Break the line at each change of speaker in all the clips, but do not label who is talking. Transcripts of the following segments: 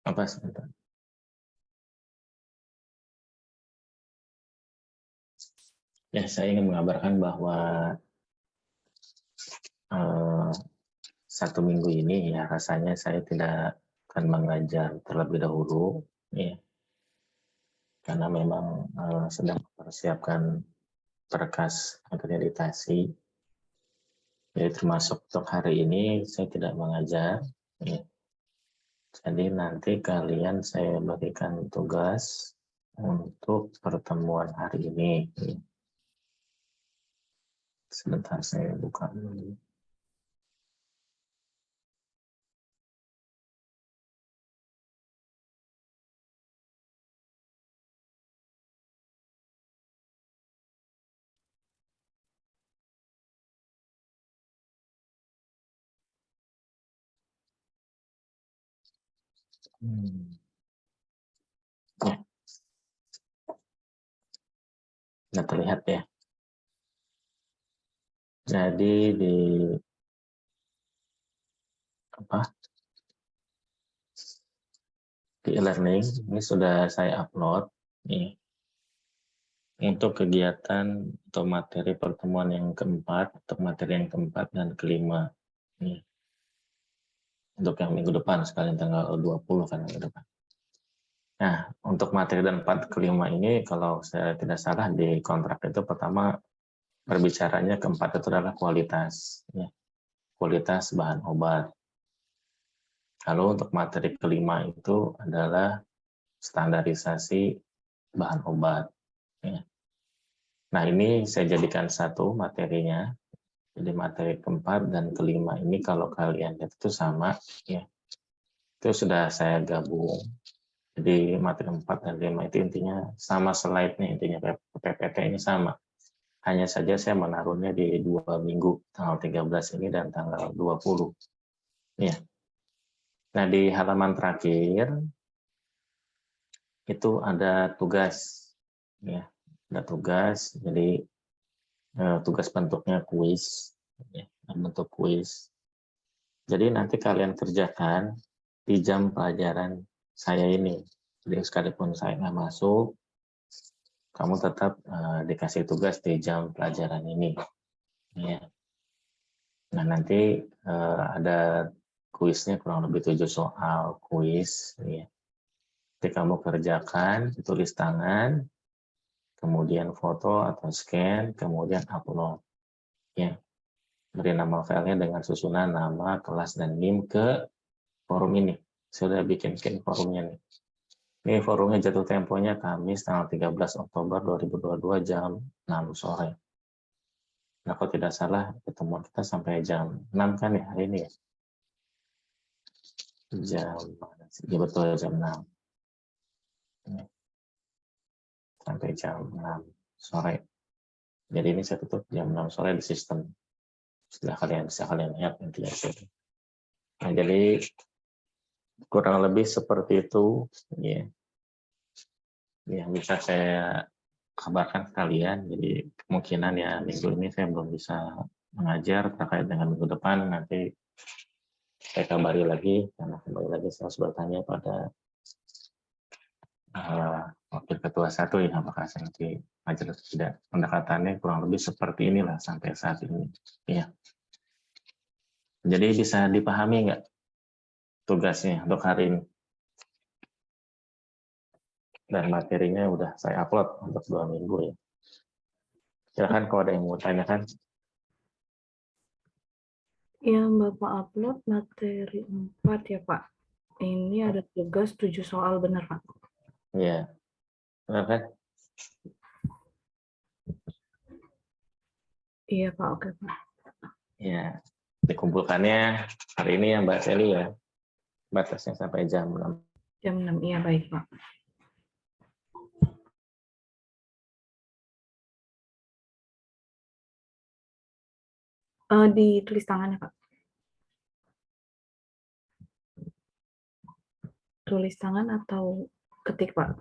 apa sebentar. Ya, saya ingin mengabarkan bahwa 1 minggu ini ya rasanya saya tidak akan mengajar terlebih dahulu, ya, karena memang sedang mempersiapkan berkas akreditasi. Jadi termasuk untuk hari ini saya tidak mengajar. Ya. Jadi nanti kalian saya berikan tugas untuk pertemuan hari ini. Ya. Sebentar saya buka dulu. Ya, nggak terlihat ya. Jadi di e-learning ini sudah saya upload nih untuk kegiatan atau materi pertemuan yang keempat, untuk materi yang keempat dan kelima nih. Untuk yang minggu depan sekalian tanggal 20 kan minggu depan. Nah, untuk materi dan 4 kelima ini kalau saya tidak salah di kontrak itu pertama berbicaranya keempat itu adalah kualitas, ya. Kualitas bahan obat. Lalu untuk materi kelima itu adalah standarisasi bahan obat. Ya. Nah, ini saya jadikan satu materinya. Jadi materi keempat dan kelima ini kalau kalian lihat itu sama, ya. Itu sudah saya gabung. Jadi materi 4 dan 5 itu intinya sama slide-nya, intinya PPT ini sama. Hanya saja saya menaruhnya di 2 minggu, tanggal 13 ini dan tanggal 20. Ya. Nah, di halaman terakhir itu ada tugas. Ya, ada tugas. Jadi tugas bentuknya kuis, ya, bentuk kuis. Jadi nanti kalian kerjakan di jam pelajaran saya ini. Jadi sekalipun saya nggak masuk, kamu tetap dikasih tugas di jam pelajaran ini. Ya. Nah, nanti ada kuisnya kurang lebih 7 soal kuis. Ya. Jadi kamu kerjakan, tulis tangan, kemudian foto atau scan, kemudian upload. Ya. Beri nama filenya dengan susunan nama, kelas, dan NIM ke forum ini. Sudah bikin forumnya nih. Ini forumnya jatuh temponya Kamis tanggal 13 Oktober 2022 jam 6 sore. Nah, kalau tidak salah pertemuan kita sampai jam 6 kan ya hari ini ya? Ya betul jam 6. Sampai jam 6 sore. Jadi ini saya tutup jam 6 sore di sistem. Setelah bisa kalian lihat nanti ya. Nah, jadi kurang lebih seperti itu ya. Yang bisa saya kabarkan kalian. Jadi kemungkinan ya minggu ini saya belum bisa mengajar terkait dengan minggu depan. Nanti saya kabari lagi, karena kembali lagi saya harus bertanya pada wakil ketua 1 ya, apakah saya nanti mengajar atau tidak. Pendekatannya kurang lebih seperti inilah sampai saat ini. Ya. Jadi bisa dipahami nggak tugasnya untuk hari ini? Dan materinya udah saya upload untuk 2 minggu ya. Silakan kalau ada yang mau tanyakan.
Yang Bapak upload materi 4 ya Pak. Ini ada tugas 7 soal benar Pak?
Iya. Benar kan?
Iya Pak, oke Pak.
Ya. Dikumpulkannya hari ini ya Mbak Seli ya. Batasnya sampai jam 6.
Jam 6, iya baik Pak. Ditulis tangannya Pak. Tulis tangan atau ketik Pak?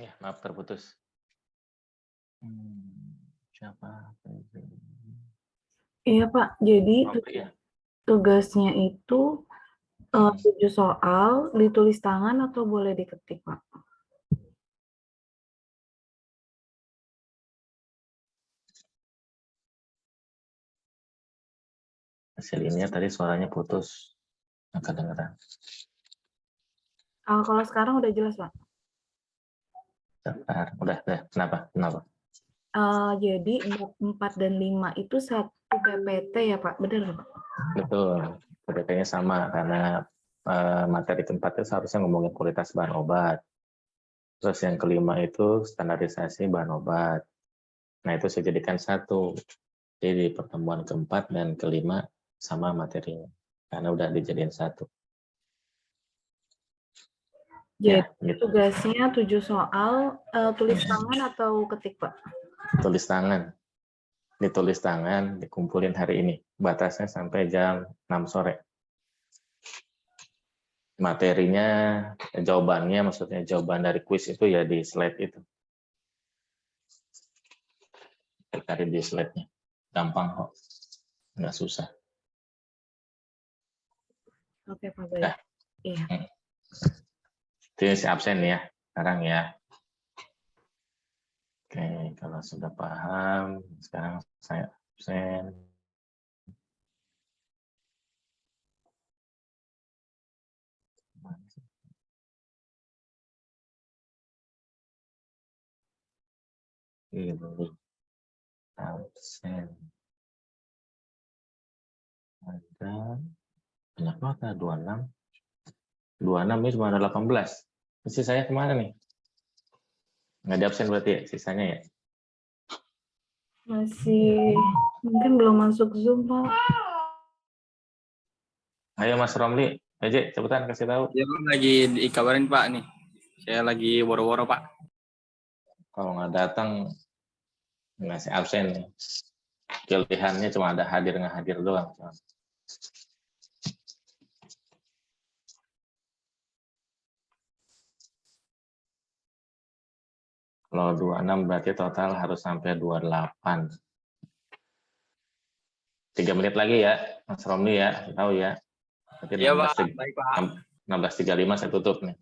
Ya, maaf terputus. Siapa?
Iya Pak, jadi
Ya.
tugasnya itu 7 soal ditulis tangan atau boleh diketik Pak?
Hasil ini tadi suaranya putus. Nggak kedengeran.
Kalau sekarang udah jelas Pak.
Bentar. Udah. Kenapa?
Jadi 4 dan 5 itu satu PPT ya Pak, benar nggak, Pak?
Betul. PPT-nya sama karena materi keempat itu seharusnya ngomongin kualitas bahan obat. Terus yang kelima itu standarisasi bahan obat. Nah, itu saya jadikan satu. Jadi di pertemuan keempat dan kelima sama materinya. Karena udah dijadiin satu.
Jadi
Ya, gitu.
tugasnya 7 soal, tulis tangan atau ketik Pak?
Tulis tangan. Ditulis tangan, dikumpulin hari ini. Batasnya sampai jam 6 sore. Materinya, jawabannya, maksudnya jawaban dari kuis itu ya di slide itu. Cari di slide-nya. Gampang kok. Nggak susah.
Oke Pak, baik.
Nah,
Iya.
Ini si absen ya, sekarang ya. Oke, kalau sudah paham, sekarang saya absen. Pilih absen. Ada banyak banget, 26. 26 ini cuma ada 18. Isi saya kemana nih? Nggak di absen berarti ya, sisanya ya?
Masih mungkin belum masuk Zoom Pak.
Ayo Mas Romli, aja cepetan kasih tahu.
Ya, lagi dikabarin Pak nih. Saya lagi woro-woro Pak.
Kalau nggak datang, ngasih absen nih. Pilihannya cuma ada hadir nggak hadir doang. Kalau 26 berarti total harus sampai 28. 3 menit lagi ya, Mas Romli ya, tahu ya. Nanti
Iya Pak, baik Pak.
16.35 saya tutup nih.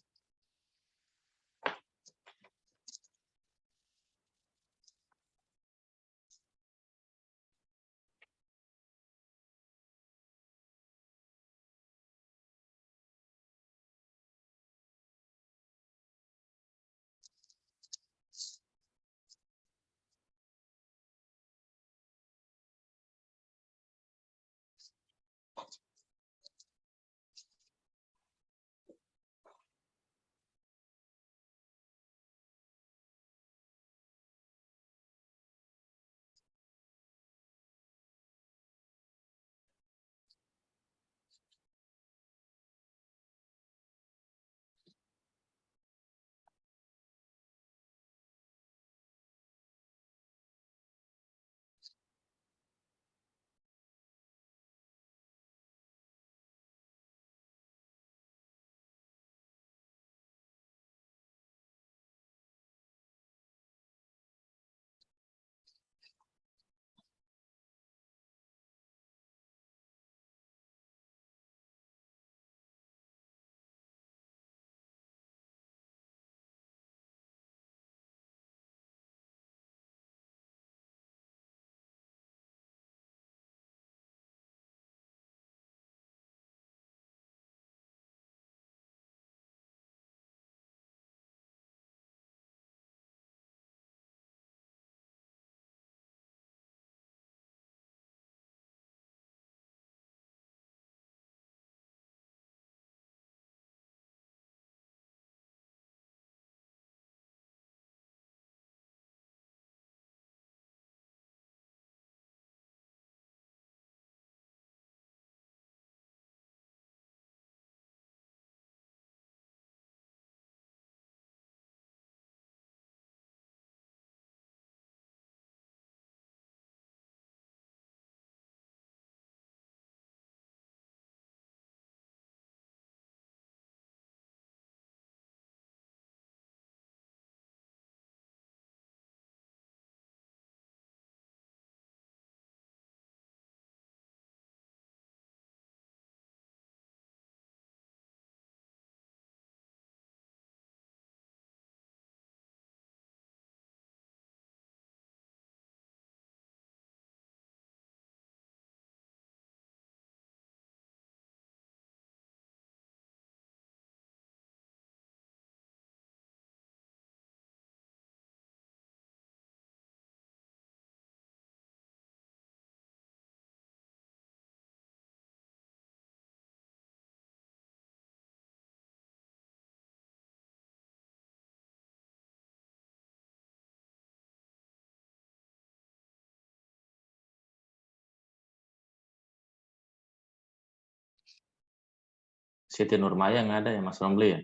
Siti Nurmaya nggak ada ya, Mas Romli ya?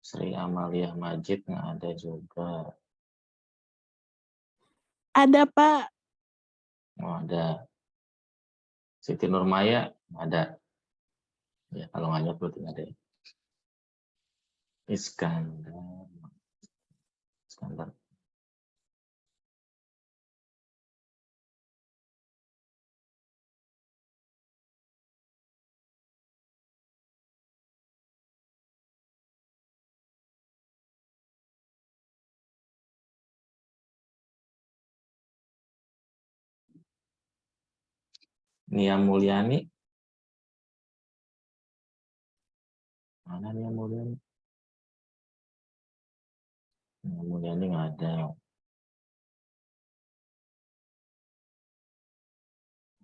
Sri Amalia Majid nggak ada juga.
Ada, Pak.
Oh, ada. Siti Nurmaya ada. Ya, kalau nggak nyebut berarti ada. Iskandar. Iskandar. Nia Mulyani. Mana Nia Mulyani? Nia Mulyani nggak ada.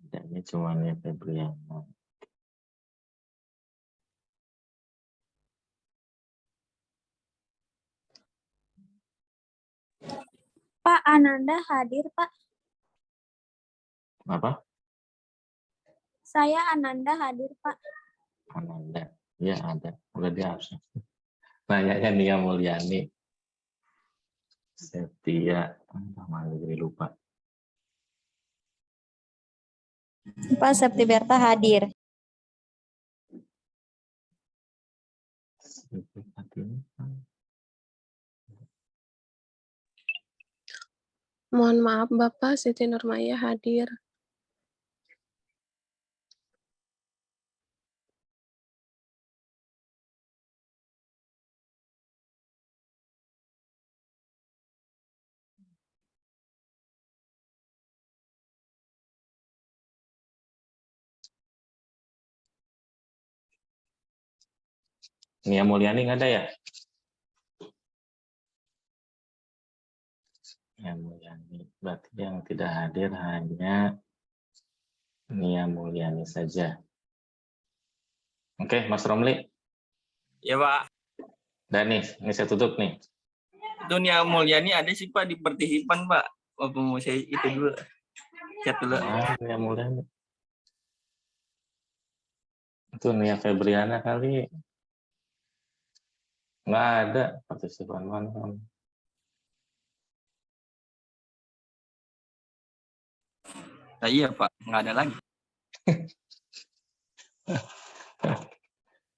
Adanya cuma Nia Febriana.
Pak Ananda hadir, Pak.
Apa?
Saya Ananda hadir, Pak.
Ananda. Ya ada. Udah di absen. Nanyanya Nia Mulyani. Setia. Mana jadi lupa.
Pak Septi Berta hadir.
Mohon maaf Bapak, Siti Nurmaya hadir.
Nia Mulyani nggak ada ya? Nia Mulyani. Berarti yang tidak hadir hanya Nia Mulyani saja. Oke, Mas Romli.
Ya Pak,
Dan nih, ini saya tutup nih.
itu Nia Mulyani ada sih Pak di partisipan Pak. Apa mau saya itu dulu? Chat dulu.
Ah, Nia Mulyani. Itu Nia Febriana kali. Nggak ada partisipan mana.
Nah, iya Pak, nggak ada lagi.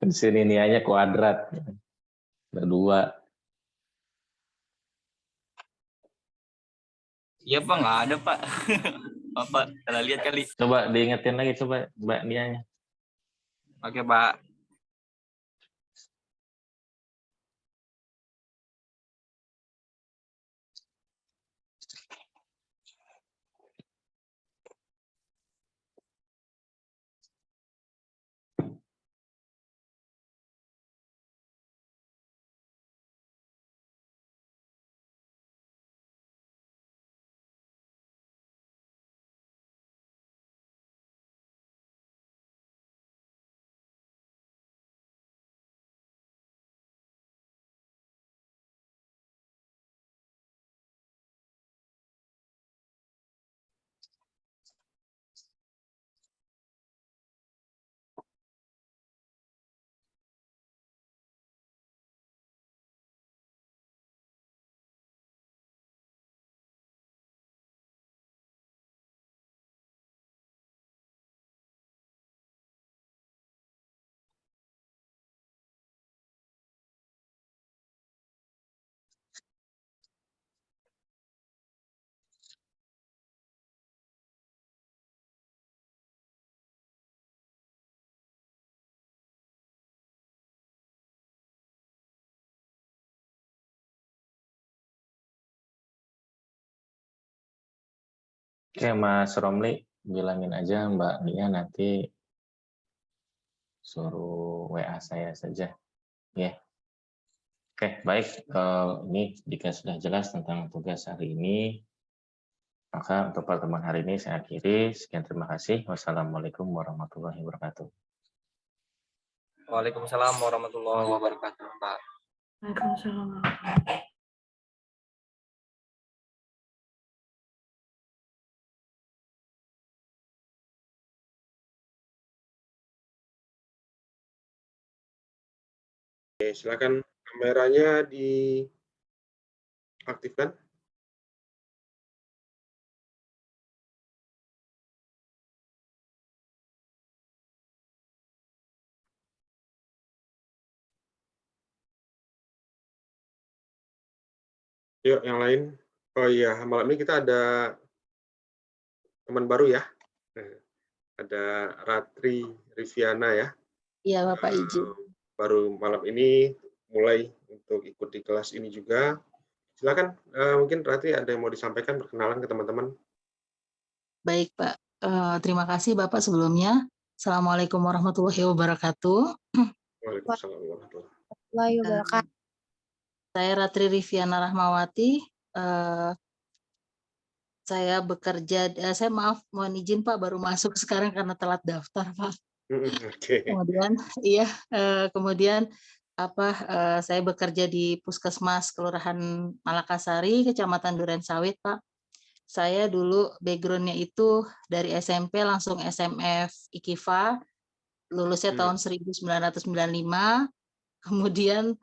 Di sini nianya kuadrat. Ada 2.
Iya Pak, nggak ada Pak. Bapak salah lihat kali.
Coba diingetin lagi, coba Mbak nianya.
Oke Pak.
Oke, Mas Romli, bilangin aja Mbak Nia nanti suruh WA saya saja. Ya. Oke, baik. Ini jika sudah jelas tentang tugas hari ini, maka untuk pertemuan hari ini saya akhiri. Sekian terima kasih. Wassalamualaikum warahmatullahi wabarakatuh.
Waalaikumsalam warahmatullahi wabarakatuh, Pak.
Waalaikumsalam.
Oke, silakan kameranya diaktifkan. Yuk, yang lain. Oh iya, malam ini kita ada teman baru ya. Ada Ratri Riviana ya.
Iya, Bapak izin.
Baru malam ini mulai untuk ikut di kelas ini juga. Silakan, mungkin Ratri ada yang mau disampaikan, perkenalan ke teman-teman.
Baik, Pak. Terima kasih Bapak sebelumnya. Assalamualaikum warahmatullahi wabarakatuh.
Waalaikumsalam warahmatullahi
Warahmatullahi
Eh,
wabarakatuh.
Saya Ratri Riviana Rahmawati. Saya bekerja, saya maaf, mohon izin Pak, baru masuk sekarang karena telat daftar Pak.
Oke.
Kemudian, iya, kemudian saya bekerja di Puskesmas Kelurahan Malakasari, Kecamatan Durensawit Pak. Saya dulu background-nya itu dari SMP langsung SMF IKIFA, lulusnya tahun 1995, kemudian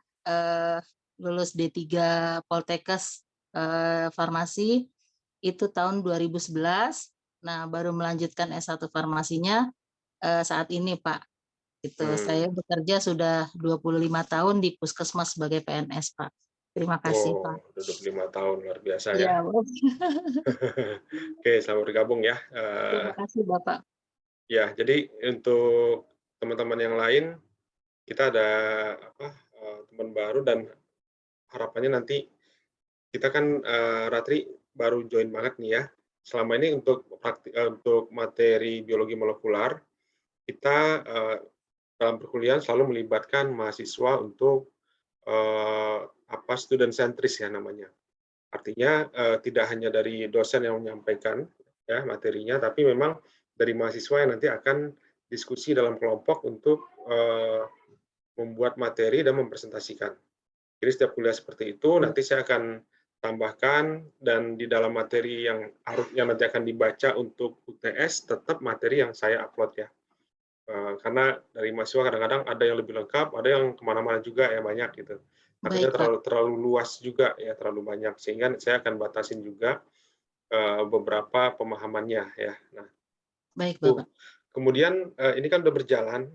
lulus D3 Poltekkes Farmasi itu tahun 2011. Nah, baru melanjutkan S1 farmasinya saat ini, Pak. Saya bekerja sudah 25 tahun di Puskesmas sebagai PNS, Pak. Terima kasih, Pak.
Duduk 5 tahun, luar biasa
Iya,
ya. Oke, selamat bergabung ya.
terima kasih, Bapak.
Ya, jadi untuk teman-teman yang lain, kita ada teman baru dan harapannya nanti kita kan Ratri baru join banget nih ya. Selama ini untuk materi biologi molekular, kita dalam perkuliahan selalu melibatkan mahasiswa untuk student centris ya namanya. Artinya tidak hanya dari dosen yang menyampaikan ya materinya, tapi memang dari mahasiswa yang nanti akan diskusi dalam kelompok untuk membuat materi dan mempresentasikan. Jadi setiap kuliah seperti itu nanti saya akan tambahkan, dan di dalam materi yang nanti akan dibaca untuk UTS tetap materi yang saya upload ya. Karena dari mahasiswa kadang-kadang ada yang lebih lengkap, ada yang kemana-mana juga ya, banyak gitu. Takutnya terlalu luas juga ya, terlalu banyak, sehingga saya akan batasin juga beberapa pemahamannya ya. Nah,
Baik, Bapak.
kemudian ini kan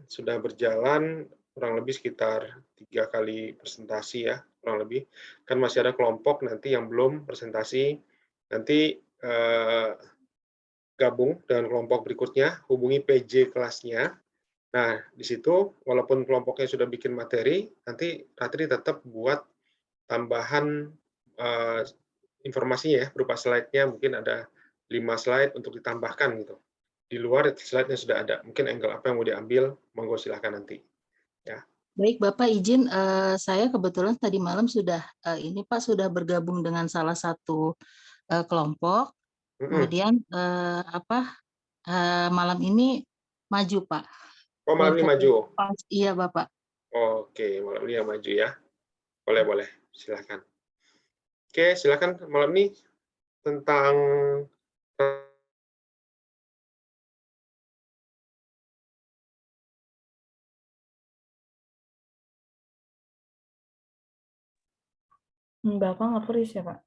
sudah berjalan kurang lebih sekitar 3 kali presentasi ya, kurang lebih. Kan masih ada kelompok nanti yang belum presentasi, nanti gabung dengan kelompok berikutnya, hubungi PJ kelasnya. Nah, di situ walaupun kelompoknya sudah bikin materi, nanti Ratri tetap buat tambahan informasinya ya, berupa slide-nya, mungkin ada 5 slide untuk ditambahkan gitu. Di luar slide-nya sudah ada, mungkin angle apa yang mau diambil, monggo silahkan nanti. Ya.
Baik, Bapak izin, saya kebetulan tadi malam sudah sudah bergabung dengan salah satu kelompok. Kemudian malam ini maju, Pak.
Oh, malam ini maju?
Iya, Bapak.
Oke, malam ini yang maju ya. Boleh, silahkan. Oke, silahkan malam ini tentang
Bapak nggak freeze ya, Pak?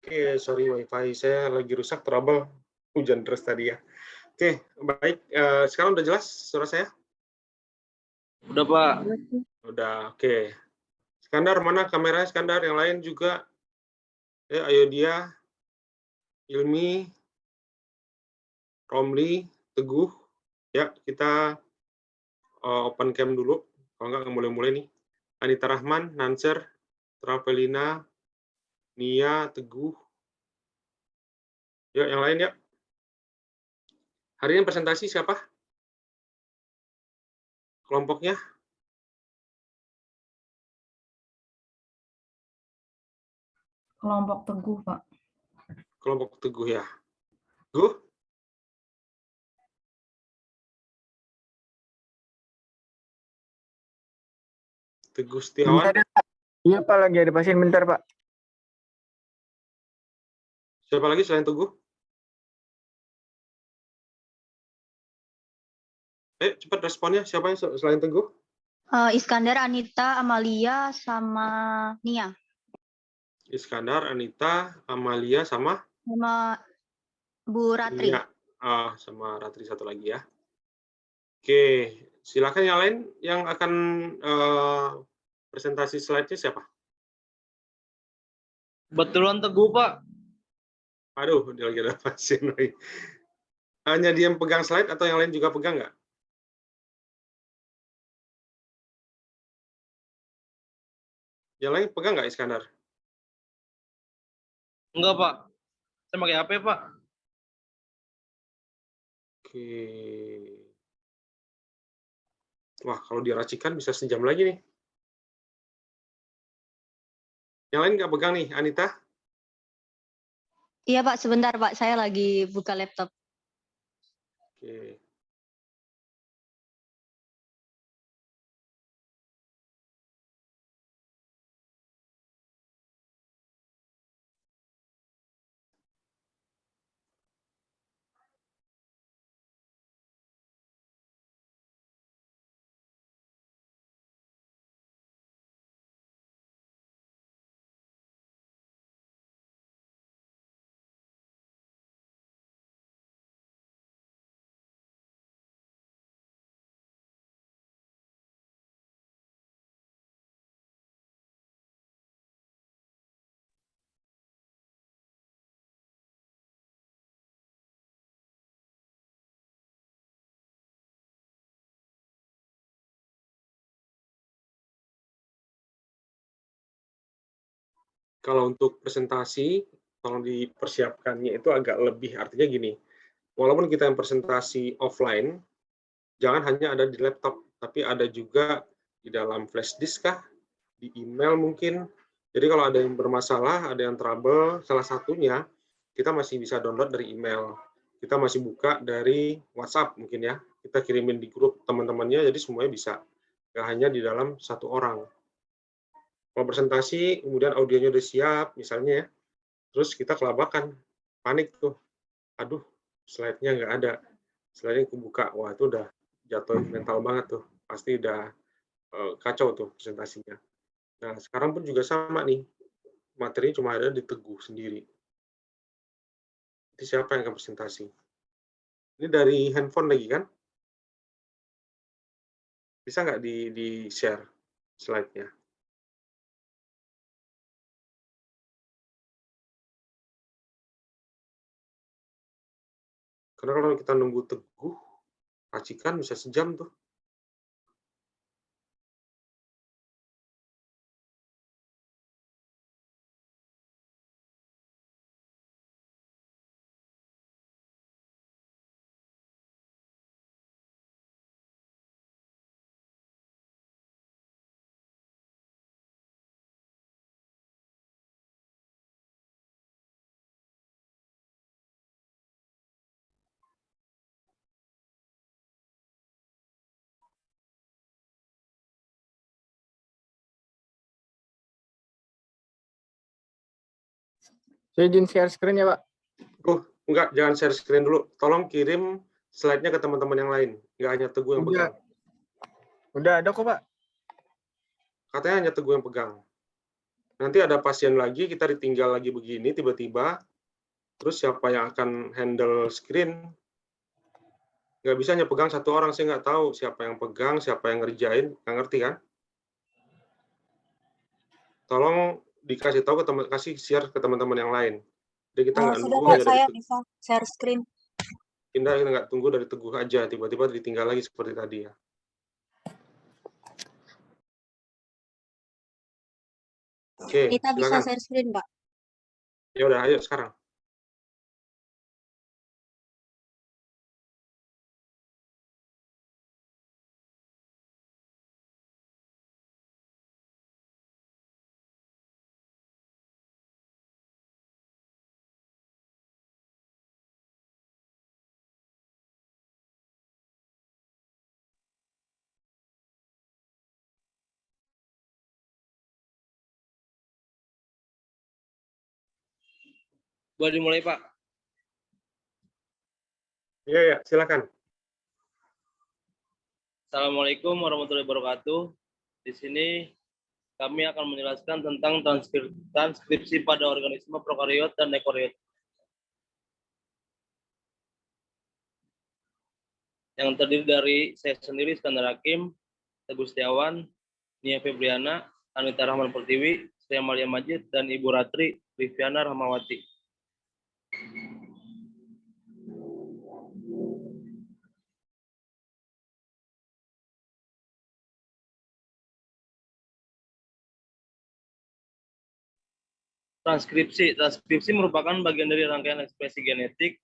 Oke, sorry WiFi saya lagi rusak, trouble. Hujan terus tadi ya. Oke, baik. Sekarang udah jelas suara saya?
Udah Pak.
Udah, oke. Skandar, mana kameranya Skandar? Yang lain juga. Ya, ayo dia. Ilmi, Romli, Teguh. Ya, kita open cam dulu. Kalau nggak mulai-mulai nih. Anita Rahman, Nancer, Travelina, Nia, Teguh. Ya, yang lain ya. Hari ini presentasi siapa? Kelompoknya?
Kelompok Teguh, Pak.
Kelompok Teguh ya. Teguh? Teguh Setiawan.
Iya Pak, lagi ada pasien bentar Pak.
Siapa lagi selain Teguh? Cepat responnya. Siapa yang selain Teguh?
Iskandar, Anita, Amalia, sama Nia.
Iskandar, Anita, Amalia, sama
Bu Ratri.
Nia. Sama Ratri satu lagi ya. Oke, silakan yang lain yang akan presentasi slide-nya siapa?
Betulan Teguh Pak.
Aduh, dia lagi ada pasien lagi. Hanya dia yang pegang slide atau yang lain juga pegang nggak? Yang lain pegang nggak, Iskandar?
Enggak Pak. Saya pakai HP Pak.
Oke. Wah, kalau diracikan bisa sejam lagi nih. Yang lain nggak pegang nih, Anita?
Iya Pak, sebentar Pak, saya lagi buka laptop.
Oke. Kalau untuk presentasi, tolong dipersiapkannya itu agak lebih, artinya gini, walaupun kita yang presentasi offline, jangan hanya ada di laptop, tapi ada juga di dalam flash disk kah, di email mungkin. Jadi kalau ada yang bermasalah, ada yang trouble, salah satunya kita masih bisa download dari email. Kita masih buka dari WhatsApp mungkin ya. Kita kirimin di grup teman-temannya, jadi semuanya bisa. Nggak hanya di dalam satu orang. Kalau presentasi, kemudian audionya udah siap, misalnya ya, terus kita kelabakan, panik tuh. Aduh, slide-nya nggak ada. Slide-nya kebuka, wah itu udah jatuh mental banget tuh. Pasti udah kacau tuh presentasinya. Nah, sekarang pun juga sama nih. Materinya cuma ada di Teguh sendiri. Jadi siapa yang akan presentasi? Ini dari handphone lagi kan? Bisa nggak di-share slide-nya? Karena kalau kita nunggu Teguh, racikan bisa sejam tuh.
Saya izin share screen ya Pak.
Enggak, jangan share screen dulu. Tolong kirim slide-nya ke teman-teman yang lain. Nggak hanya Teguh yang pegang.
Udah ada kok Pak.
Katanya hanya Teguh yang pegang. Nanti ada pasien lagi, kita ditinggal lagi begini tiba-tiba, terus siapa yang akan handle screen? Nggak bisa hanya pegang satu orang, saya nggak tahu siapa yang pegang, siapa yang ngerjain, nggak ngerti kan? Tolong dikasih tahu ke teman, kasih share ke teman-teman yang lain. Jadi kita nggak
Sudah
nunggu
Pak,
hanya dari
saya bisa share screen.
kita nggak tunggu dari Teguh aja, tiba-tiba ditinggal lagi seperti tadi ya. Oke,
Kita bisa
silakan.
share screen, Pak.
Ya udah, ayo sekarang.
Boleh dimulai, Pak.
Iya, ya, silakan.
Assalamualaikum warahmatullahi wabarakatuh. Di sini kami akan menjelaskan tentang transkripsi pada organisme prokariot dan ekariot. Yang terdiri dari saya sendiri, Iskandar Hakim, Teguh Setiawan, Nia Febriana, Anita Rahman Pertiwi, Sri Amalia Majid, dan Ibu Ratri Riviana Rahmawati. Transkripsi merupakan bagian dari rangkaian ekspresi genetik.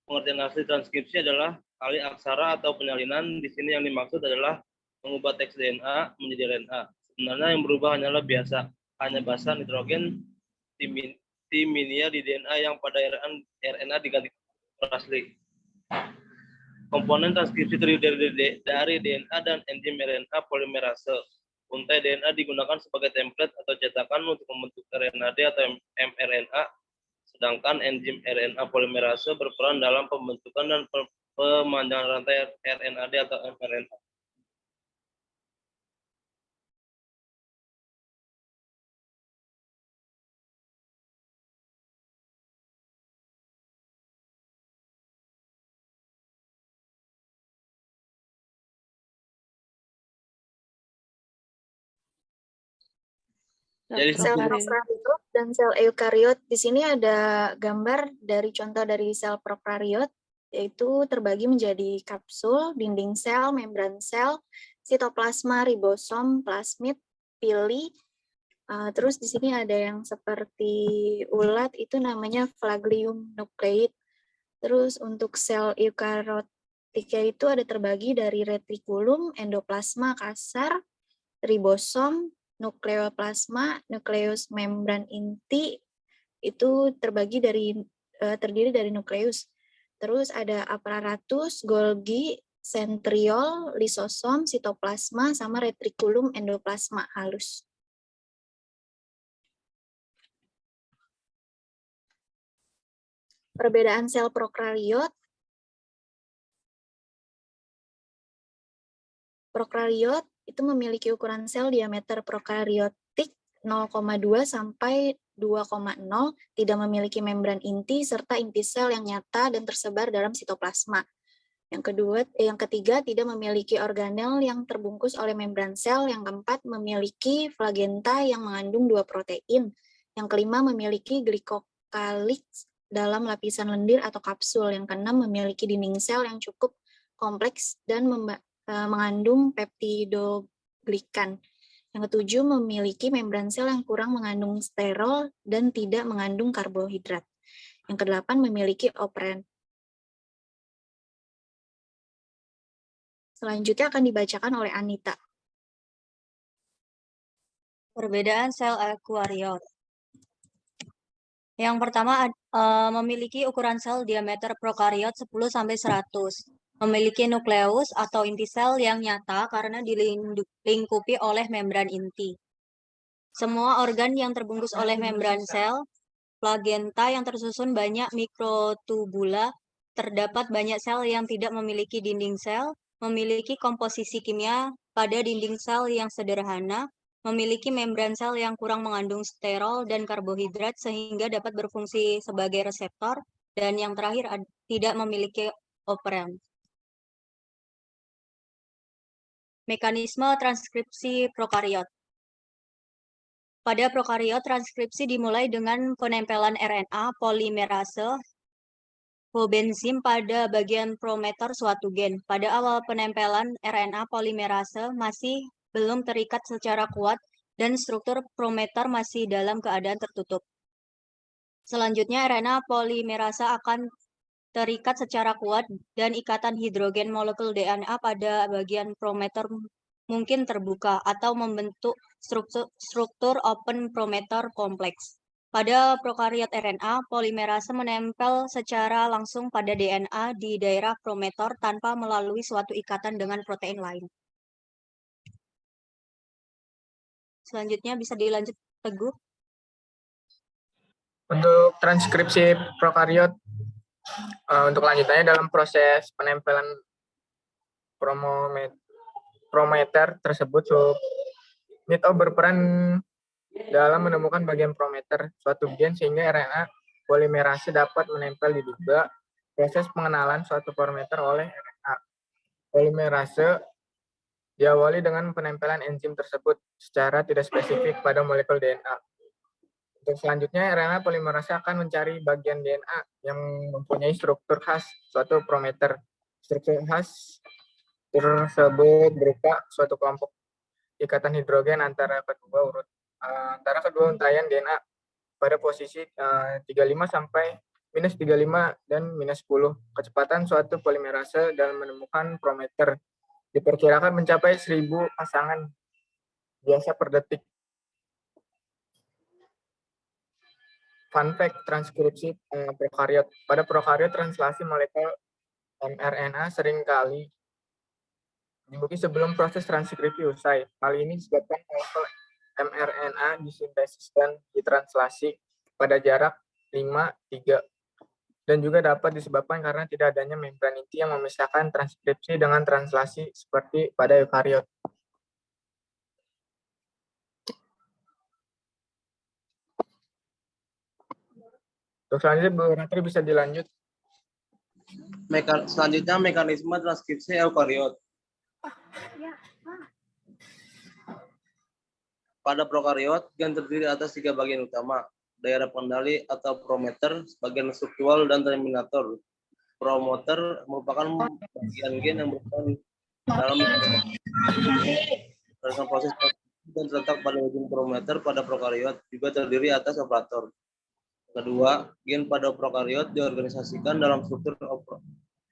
Pengertian asli transkripsi adalah alih aksara atau penyalinan. Di sini yang dimaksud adalah mengubah teks DNA menjadi RNA. Sebenarnya yang berubah hanyalah hanya basa nitrogen timinia di DNA yang pada RNA diganti asli. Komponen transkripsi terdiri dari DNA dan enzim RNA polimerase. Untai DNA digunakan sebagai template atau cetakan untuk membentuk RNAd atau mRNA, sedangkan enzim RNA polimerase berperan dalam pembentukan dan pemanjangan rantai RNAd atau mRNA. Jadi
Dr.
Sel
Karin.
prokariot dan sel eukariot. Di sini ada gambar dari contoh dari sel prokariot, yaitu terbagi menjadi kapsul, dinding sel, membran sel, sitoplasma, ribosom, plasmid, pili. Terus di sini ada yang seperti ulat, itu namanya flagellium nucleate. Terus untuk sel eukariotika itu ada terbagi dari retikulum, endoplasma kasar, ribosom, nukleoplasma, nukleus membran inti, itu terdiri dari nukleus. Terus ada aparatus, Golgi, sentriol, lisosom, sitoplasma, sama retikulum endoplasma halus. Perbedaan sel prokariot. Prokariot itu memiliki ukuran sel diameter prokariotik 0,2 sampai 2,0, tidak memiliki membran inti serta inti sel yang nyata dan tersebar dalam sitoplasma. Yang ketiga, tidak memiliki organel yang terbungkus oleh membran sel. Yang keempat, memiliki flagenta yang mengandung 2 protein. Yang kelima, memiliki glikokalit dalam lapisan lendir atau kapsul. Yang keenam, memiliki dinding sel yang cukup kompleks dan mengandung peptidoglikan. Yang ketujuh, memiliki membran sel yang kurang mengandung sterol dan tidak mengandung karbohidrat. Yang kedelapan, memiliki operan. Selanjutnya akan dibacakan oleh Anita. Perbedaan sel eukariot. Yang pertama, memiliki ukuran sel diameter prokariot 10-100. Memiliki nukleus atau inti sel yang nyata karena dilingkupi oleh membran inti. Semua organ yang terbungkus oleh membran sel, flagenta yang tersusun banyak mikrotubula, terdapat banyak sel yang tidak memiliki dinding sel, memiliki komposisi kimia pada dinding sel yang sederhana,
memiliki membran sel yang kurang mengandung sterol dan karbohidrat sehingga dapat berfungsi sebagai reseptor, dan yang terakhir tidak memiliki operan. Mekanisme transkripsi prokariot. Pada prokariot, transkripsi dimulai dengan penempelan RNA polimerase coenzim pada bagian promoter suatu gen. Pada awal penempelan, RNA polimerase masih belum terikat secara kuat dan struktur promoter masih dalam keadaan tertutup. Selanjutnya, RNA polimerase akan terikat secara kuat dan ikatan hidrogen molekul DNA pada bagian promoter mungkin terbuka atau membentuk struktur open promoter kompleks. Pada prokariot RNA, polimerase menempel secara langsung pada DNA di daerah promoter tanpa melalui suatu ikatan dengan protein lain. Selanjutnya bisa dilanjut, Teguh.
Untuk transkripsi prokariot, untuk lanjutannya dalam proses penempelan promoter tersebut, subunit O berperan dalam menemukan bagian promoter suatu gen sehingga RNA polimerase dapat menempel. Diduga proses pengenalan suatu promoter oleh RNA polimerase diawali dengan penempelan enzim tersebut secara tidak spesifik pada molekul DNA. Untuk selanjutnya, RNA polimerase akan mencari bagian DNA yang mempunyai struktur khas suatu promoter. Struktur khas tersebut berupa suatu kelompok ikatan hidrogen antara kedua untaian DNA pada posisi 35 sampai -35 dan -10. Kecepatan suatu polimerase dalam menemukan promoter diperkirakan mencapai 1000 pasangan biasa per detik. Fun fact, transkripsi prokariot. Pada prokariot, translasi molekul mRNA seringkali dimulai sebelum proses transkripsi usai. Hal ini disebabkan molekul mRNA disintesis dan ditranslasi pada jarak 5-3. Dan juga dapat disebabkan karena tidak adanya membran inti yang memisahkan transkripsi dengan translasi seperti pada eukariot. Untuk selanjutnya, Bu Ratri bisa dilanjut.
Selanjutnya, mekanisme transkripsi eukariot. Pada prokariot, gen terdiri atas 3 bagian utama, daerah pengendali atau promoter, bagian struktural, dan terminator. Promoter merupakan bagian gen yang berperan dalam proses dan terletak pada ujung promoter. Pada prokariot juga terdiri atas operator. Kedua, gen pada prokariot diorganisasikan dalam struktur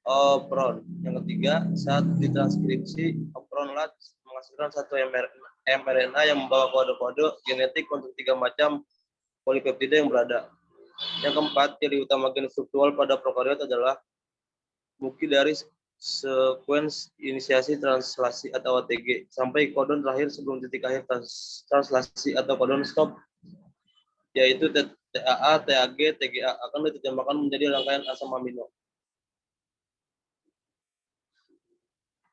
operon. Yang ketiga, saat ditranskripsi, operon LAT menghasilkan satu mRNA yang membawa kode-kode genetik untuk 3 macam polipeptida yang berada. Yang keempat, ciri utama gen struktural pada prokariot adalah bukti dari sekuens inisiasi translasi atau ATG sampai kodon terakhir sebelum titik akhir translasi atau kodon stop, yaitu TAA, TAG, TGA akan diterjemahkan menjadi rangkaian asam amino.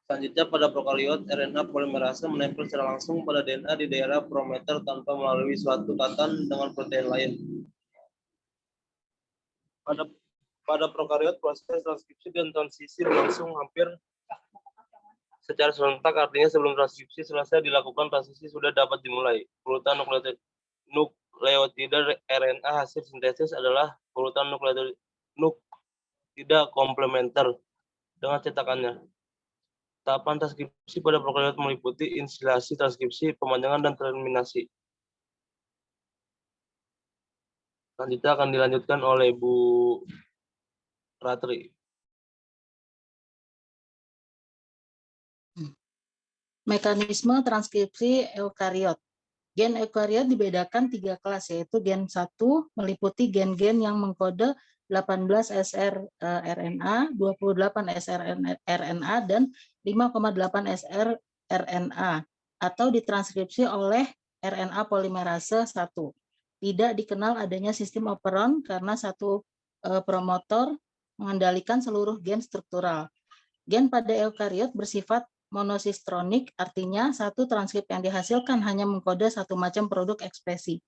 Selanjutnya, pada prokariot, RNA polimerase menempel secara langsung pada DNA di daerah promoter tanpa melalui suatu ikatan dengan protein lain. Pada prokariot, proses transkripsi dan transisi berlangsung hampir secara serentak, artinya sebelum transkripsi selesai dilakukan, transisi sudah dapat dimulai. Urutan nukleotida RNA hasil sintesis adalah urutan nukleotida komplementer dengan cetakannya. Tahapan transkripsi pada prokariot meliputi inisiasi transkripsi, pemanjangan, dan terminasi. Selanjutnya akan dilanjutkan oleh Bu Ratri.
Mekanisme transkripsi eukariot. Gen eukariot dibedakan 3 kelas, yaitu gen 1 meliputi gen-gen yang mengkode 18 srRNA, 28 srRNA, dan 5,8 srRNA, atau ditranskripsi oleh RNA polimerase 1. Tidak dikenal adanya sistem operon karena satu promotor mengendalikan seluruh gen struktural. Gen pada eukariot bersifat monosistronik, artinya satu transkrip yang dihasilkan hanya mengkode satu macam produk ekspresi.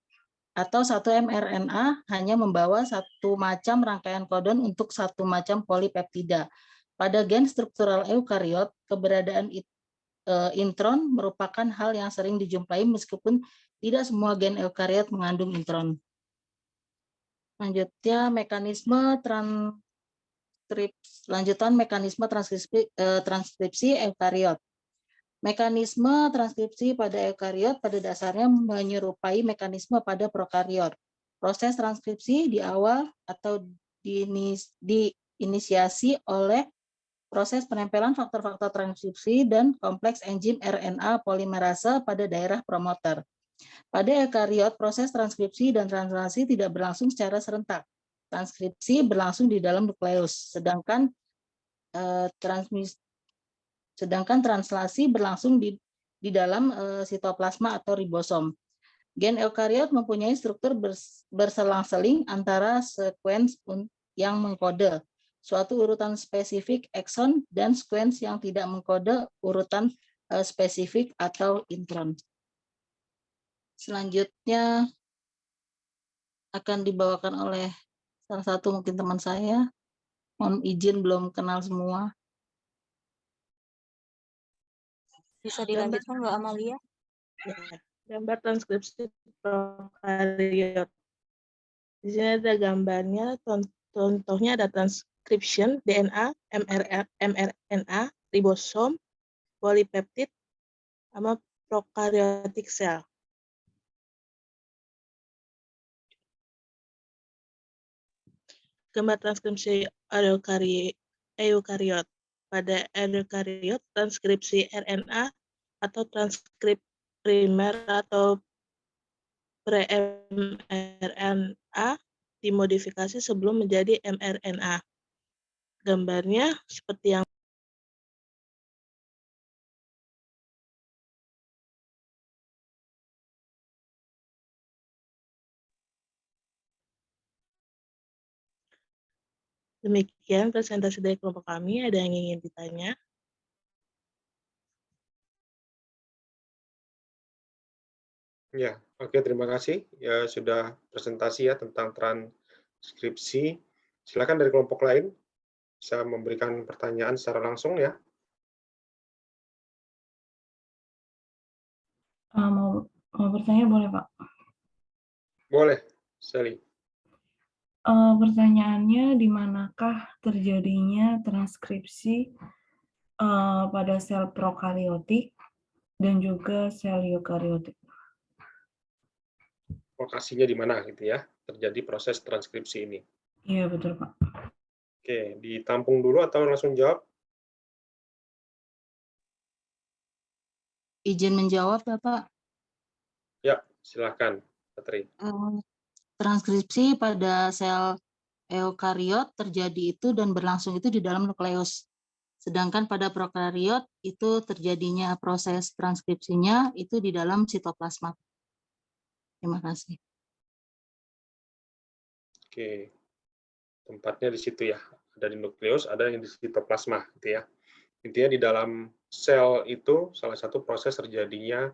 Atau satu mRNA hanya membawa satu macam rangkaian kodon untuk satu macam polipeptida. Pada gen struktural eukariot, keberadaan intron merupakan hal yang sering dijumpai meskipun tidak semua gen eukariot mengandung intron. Lanjutnya, mekanisme transkripsi eukariot. Mekanisme transkripsi pada eukariot pada dasarnya menyerupai mekanisme pada prokariot. Proses transkripsi di awal atau diinisiasi oleh proses penempelan faktor-faktor transkripsi dan kompleks enzim RNA polimerase pada daerah promoter. Pada eukariot, proses transkripsi dan translasi tidak berlangsung secara serentak. Transkripsi berlangsung di dalam nukleus, sedangkan translasi berlangsung di dalam sitoplasma atau ribosom. Gen eukariot mempunyai struktur berselang-seling antara sekuens yang mengkode suatu urutan spesifik ekson dan sekuens yang tidak mengkode urutan spesifik atau intron. Selanjutnya akan dibawakan oleh salah satu mungkin teman saya. Mohon izin, belum kenal semua.
Bisa dilanjutkan Mbak Amalia?
Ya, gambar transkripsi prokariot. Di sini ada gambarnya, contohnya ada transcription DNA, mRNA, ribosom, polipeptid, sama prokaryotik cell. Gambar transkripsi eukariot. Pada eukariot, transkripsi RNA atau transkrip primer atau pre-mRNA dimodifikasi sebelum menjadi mRNA. Gambarnya seperti yang demikian presentasi dari kelompok kami. Ada yang ingin ditanya?
Ya, oke, terima kasih. Ya, sudah presentasi ya tentang transkripsi. Silakan dari kelompok lain bisa memberikan pertanyaan secara langsung ya.
Mau bertanya boleh, Pak?
Boleh, Sally.
Pertanyaannya, di manakah terjadinya transkripsi pada sel prokariotik dan juga sel eukariotik?
Lokasinya di mana gitu ya, terjadi proses transkripsi ini.
Iya, betul, Pak.
Oke, ditampung dulu atau langsung jawab?
Izin menjawab, Bapak.
Ya, silakan, Patri.
Transkripsi pada sel eukariot terjadi itu dan berlangsung itu di dalam nukleus. Sedangkan pada prokariot itu terjadinya proses transkripsinya itu di dalam sitoplasma. Terima kasih.
Oke, tempatnya di situ ya. Ada di nukleus, ada yang di sitoplasma, gitu ya. Intinya di dalam sel itu salah satu proses terjadinya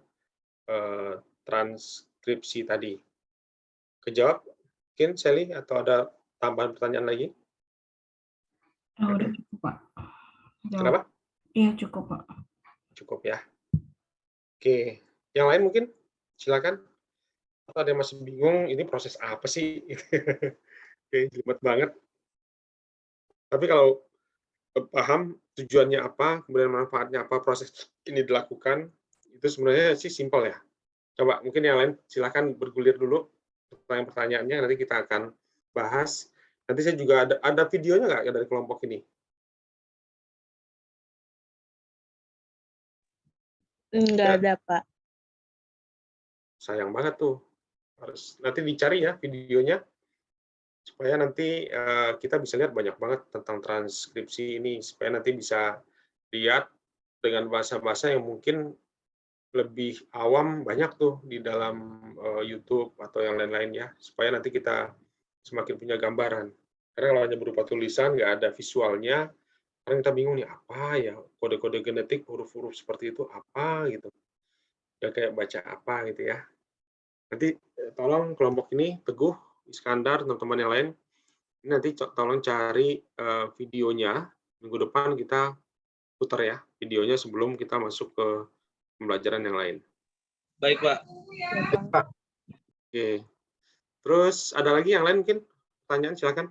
transkripsi tadi. Kejawab, mungkin Sally, atau ada tambahan pertanyaan lagi?
Udah cukup, Pak.
Kenapa?
Iya, cukup, Pak.
Cukup ya. Oke, yang lain mungkin silakan. Atau ada yang masih bingung, ini proses apa sih? Oke, jelimet banget. Tapi kalau paham tujuannya apa, kemudian manfaatnya apa, proses ini dilakukan, itu sebenarnya sih simpel ya. Coba mungkin yang lain silakan bergulir dulu pertanyaan-pertanyaannya, nanti kita akan bahas. Nanti saya juga ada videonya nggak dari kelompok ini?
Enggak ada, Pak.
Sayang banget tuh. Harus nanti dicari ya videonya, supaya nanti kita bisa lihat banyak banget tentang transkripsi ini, supaya nanti bisa lihat dengan bahasa-bahasa yang mungkin lebih awam, banyak tuh di dalam YouTube atau yang lain-lain ya, supaya nanti kita semakin punya gambaran. Karena kalau hanya berupa tulisan, nggak ada visualnya, Karena kita bingung nih, apa ya kode-kode genetik, huruf-huruf seperti itu apa gitu. Ya kayak baca apa gitu ya. Nanti tolong kelompok ini, Teguh, Iskandar, teman-teman yang lain, ini nanti tolong cari videonya. Minggu depan kita putar ya videonya sebelum kita masuk ke pembelajaran yang lain.
Baik, Pak.
Oke. Terus ada lagi yang lain mungkin? Pertanyaan silakan.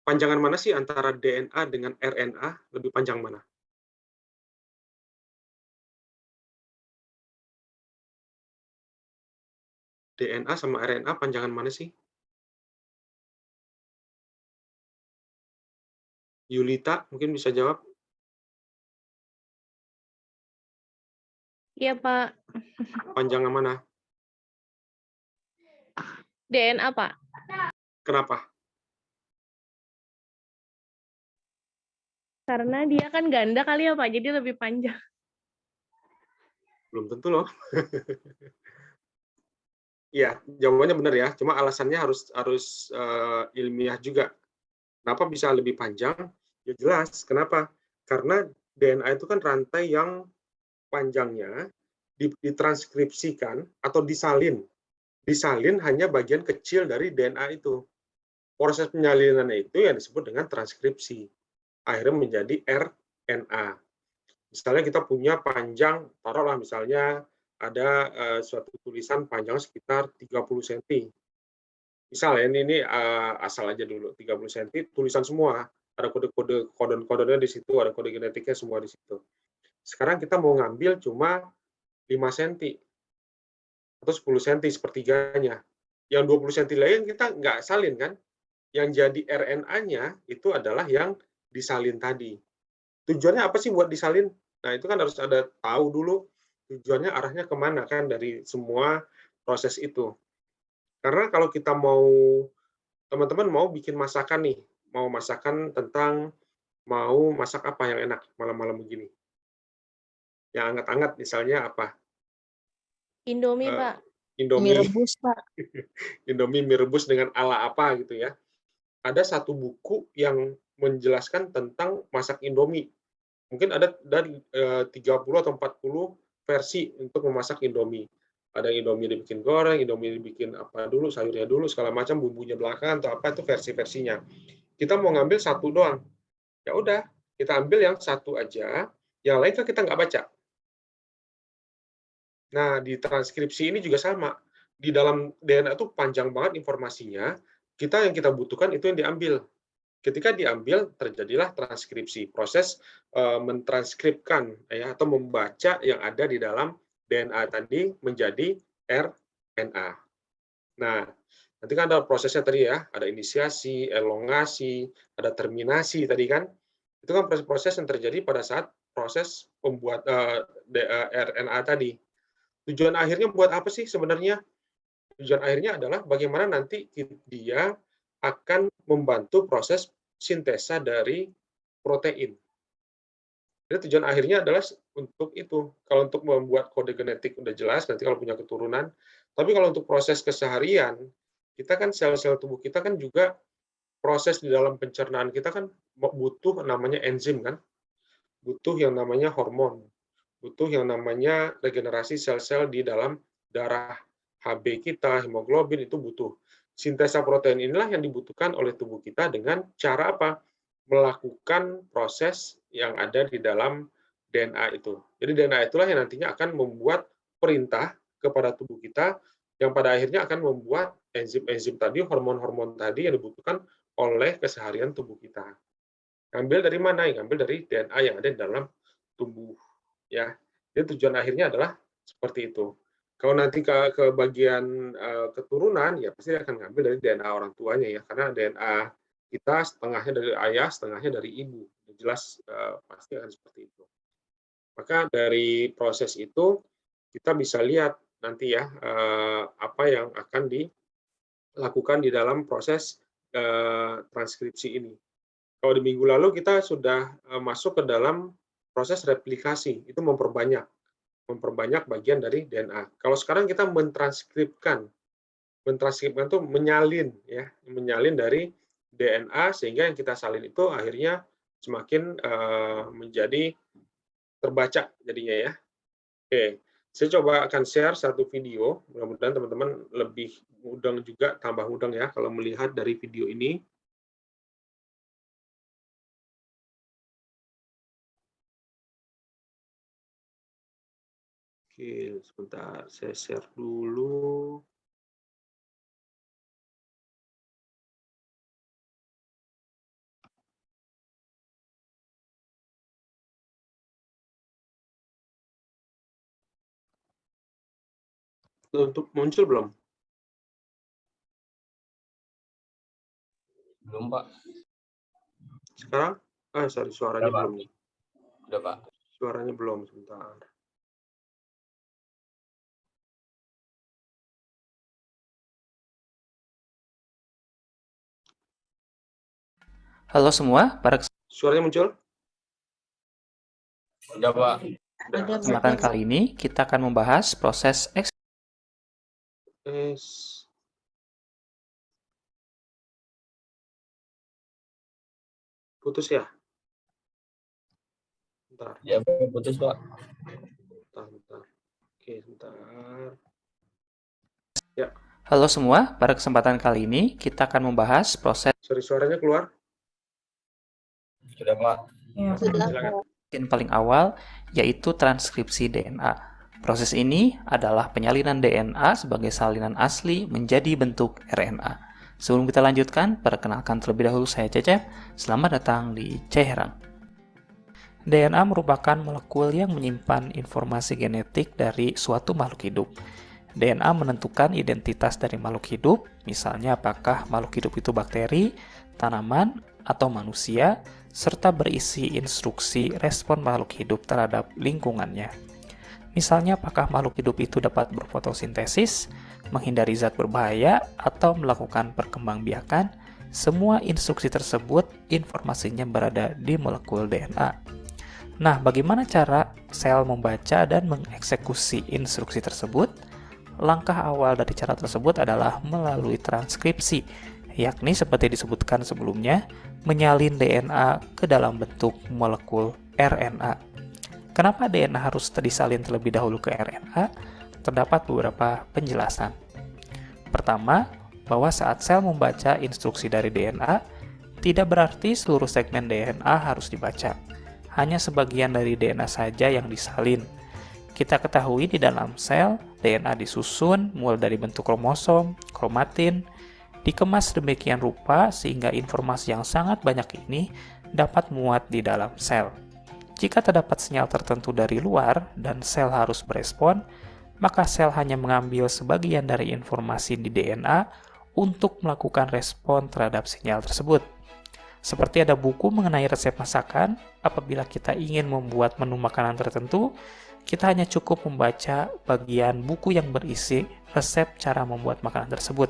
Panjangan mana sih antara DNA dengan RNA? Lebih panjang mana? DNA sama RNA panjangan mana sih? Yulita mungkin bisa jawab.
Iya, Pak.
Panjangan mana?
DNA, Pak.
Kenapa?
Karena dia kan ganda kali ya, Pak, jadi lebih panjang.
Belum tentu loh. Iya, jawabannya benar ya. Cuma alasannya harus ilmiah juga. Kenapa bisa lebih panjang? Ya jelas. Kenapa? Karena DNA itu kan rantai yang panjangnya ditranskripsikan atau disalin. Disalin hanya bagian kecil dari DNA itu. Proses penyalinannya itu yang disebut dengan transkripsi. Akhirnya menjadi RNA. Misalnya kita punya panjang, taruhlah misalnya ada suatu tulisan panjang sekitar 30 cm. Misal ya, ini asal aja dulu, 30 cm, tulisan semua. Ada kode-kode, kodon-kodonnya di situ, ada kode genetiknya semua di situ. Sekarang kita mau ngambil cuma 5 cm atau 10 cm sepertiganya. Yang 20 cm lain kita nggak salin kan? Yang jadi RNA-nya itu adalah yang disalin tadi. Tujuannya apa sih buat disalin? Nah, itu kan harus ada tahu dulu tujuannya arahnya kemana kan dari semua proses itu. Karena kalau kita mau, teman-teman mau bikin masakan nih, mau masakan tentang, mau masak apa yang enak malam-malam begini? Yang hangat-hangat misalnya apa?
Indomie, Pak.
Indomie.
Mie rebus, Pak.
Indomie mie rebus dengan ala apa gitu ya. Ada satu buku yang menjelaskan tentang masak Indomie. Mungkin ada dari 30 atau 40 versi untuk memasak Indomie. Ada Indomie dibikin goreng, Indomie dibikin apa dulu, sayurnya dulu, segala macam, bumbunya belakangan, atau apa itu versi-versinya. Kita mau ngambil satu doang. Ya udah, kita ambil yang satu aja, yang lain kan kita nggak baca. Nah, di transkripsi ini juga sama. Di dalam DNA itu panjang banget informasinya, yang kita butuhkan itu yang diambil. Ketika diambil, terjadilah transkripsi, proses mentranskripkan ya, atau membaca yang ada di dalam DNA tadi menjadi RNA. Nah, nanti kan ada prosesnya tadi ya, ada inisiasi, elongasi, ada terminasi tadi kan. Itu kan proses-proses yang terjadi pada saat proses pembuat RNA tadi. Tujuan akhirnya buat apa sih sebenarnya? Tujuan akhirnya adalah bagaimana nanti dia akan membantu proses sintesa dari protein. Jadi tujuan akhirnya adalah untuk itu. Kalau untuk membuat kode genetik udah jelas, nanti kalau punya keturunan. Tapi kalau untuk proses keseharian, kita kan sel-sel tubuh kita kan juga proses di dalam pencernaan kita kan butuh namanya enzim kan, butuh yang namanya hormon, butuh yang namanya regenerasi sel-sel di dalam darah, HB kita, hemoglobin itu butuh. Sintesa protein inilah yang dibutuhkan oleh tubuh kita dengan cara apa? Melakukan proses yang ada di dalam DNA itu. Jadi DNA itulah yang nantinya akan membuat perintah kepada tubuh kita yang pada akhirnya akan membuat enzim-enzim tadi, hormon-hormon tadi yang dibutuhkan oleh keseharian tubuh kita. Ngambil dari mana? Ngambil dari DNA yang ada di dalam tubuh. Ya, jadi tujuan akhirnya adalah seperti itu. Kalau nanti ke bagian keturunan, ya pasti akan ngambil dari DNA orang tuanya ya, karena DNA kita setengahnya dari ayah, setengahnya dari ibu. Jelas pasti akan seperti itu. Maka dari proses itu kita bisa lihat nanti ya apa yang akan dilakukan di dalam proses transkripsi ini. Kalau di minggu lalu kita sudah masuk ke dalam proses replikasi, itu memperbanyak. memperbanyak bagian dari DNA. Kalau sekarang kita mentranskripkan itu menyalin dari DNA sehingga yang kita salin itu akhirnya semakin menjadi terbaca jadinya ya. Oke, saya coba akan share satu video, mudah-mudahan teman-teman lebih mudeng juga, tambah mudeng ya kalau melihat dari video ini. Oke, sebentar, saya share dulu. Untuk muncul belum?
Belum, Pak.
Sekarang? Sorry, suaranya
Udah, Pak.
belum nih.
Udah, Pak.
Suaranya belum, sebentar.
Halo semua, pada
Suaranya muncul?
Udah, Pak.
kesempatan kali ini kita akan membahas proses
Putus ya? Bentar.
Ya, putus, Pak.
Bentar. Oke, sebentar. Ya.
Halo semua, pada kesempatan kali ini kita akan membahas proses
Suaranya keluar?
Sudah, Pak.
Ya,
Silakan.
yang paling awal, yaitu transkripsi DNA. Proses ini adalah penyalinan DNA sebagai salinan asli menjadi bentuk RNA. Sebelum kita lanjutkan, perkenalkan terlebih dahulu saya Cecep. Selamat datang di Ceherang. DNA merupakan molekul yang menyimpan informasi genetik dari suatu makhluk hidup. DNA menentukan identitas dari makhluk hidup, misalnya apakah makhluk hidup itu bakteri, tanaman, atau manusia, serta berisi instruksi respon makhluk hidup terhadap lingkungannya. Misalnya apakah makhluk hidup itu dapat berfotosintesis, menghindari zat berbahaya, atau melakukan perkembangbiakan. Semua instruksi tersebut informasinya berada di molekul DNA. Nah, bagaimana cara sel membaca dan mengeksekusi instruksi tersebut? Langkah awal dari cara tersebut adalah melalui transkripsi, yakni seperti disebutkan sebelumnya, menyalin DNA ke dalam bentuk molekul RNA. Kenapa DNA harus disalin terlebih dahulu ke RNA? Terdapat beberapa penjelasan. Pertama, bahwa saat sel membaca instruksi dari DNA, tidak berarti seluruh segmen DNA harus dibaca. Hanya sebagian dari DNA saja yang disalin. Kita ketahui di dalam sel, DNA disusun mulai dari bentuk kromosom, kromatin, dikemas demikian rupa sehingga informasi yang sangat banyak ini dapat muat di dalam sel. Jika terdapat sinyal tertentu dari luar dan sel harus berespon, maka sel hanya mengambil sebagian dari informasi di DNA untuk melakukan respon terhadap sinyal tersebut. Seperti ada buku mengenai resep masakan, apabila kita ingin membuat menu makanan tertentu, kita hanya cukup membaca bagian buku yang berisi resep cara membuat makanan tersebut.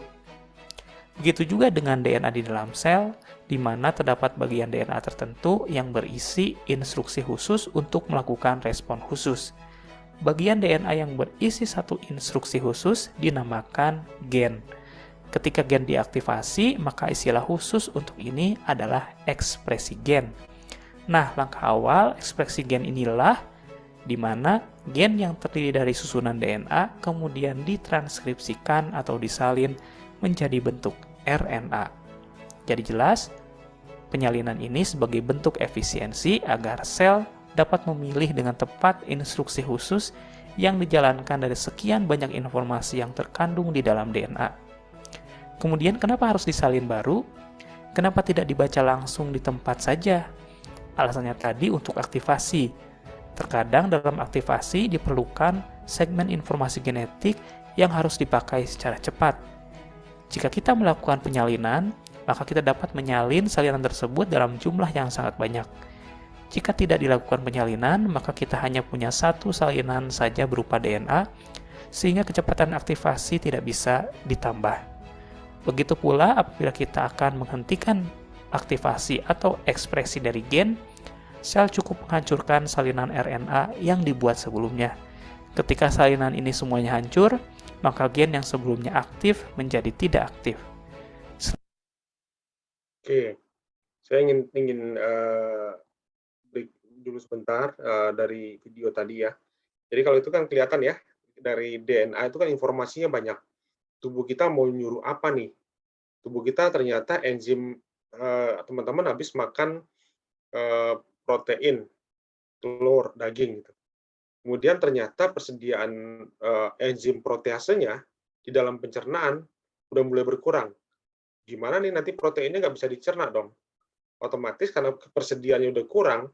Begitu juga dengan DNA di dalam sel, di mana terdapat bagian DNA tertentu yang berisi instruksi khusus untuk melakukan respon khusus. Bagian DNA yang berisi satu instruksi khusus dinamakan gen. Ketika gen diaktifasi, maka istilah khusus untuk ini adalah ekspresi gen. Nah, langkah awal ekspresi gen inilah di mana gen yang terdiri dari susunan DNA kemudian ditranskripsikan atau disalin menjadi bentuk RNA. Jadi jelas, penyalinan ini sebagai bentuk efisiensi agar sel dapat memilih dengan tepat instruksi khusus yang dijalankan dari sekian banyak informasi yang terkandung di dalam DNA. Kemudian kenapa harus disalin baru? Kenapa tidak dibaca langsung di tempat saja? Alasannya tadi untuk aktivasi. Terkadang dalam aktivasi diperlukan segmen informasi genetik yang harus dipakai secara cepat. Jika kita melakukan penyalinan, maka kita dapat menyalin salinan tersebut dalam jumlah yang sangat banyak. Jika tidak dilakukan penyalinan, maka kita hanya punya satu salinan saja berupa DNA, sehingga kecepatan aktivasi tidak bisa ditambah. Begitu pula apabila kita akan menghentikan aktivasi atau ekspresi dari gen, sel cukup menghancurkan salinan RNA yang dibuat sebelumnya. Ketika salinan ini semuanya hancur, maka gen yang sebelumnya aktif menjadi tidak aktif.
Oke, saya ingin break dulu sebentar dari video tadi ya. Jadi kalau itu kan kelihatan ya, dari DNA itu kan informasinya banyak. Tubuh kita mau nyuruh apa nih? Tubuh kita ternyata enzim, teman-teman habis makan protein, telur, daging gitu. Kemudian ternyata persediaan enzim proteasenya di dalam pencernaan udah mulai berkurang. Gimana nih nanti proteinnya nggak bisa dicerna dong? Otomatis karena persediaannya udah kurang,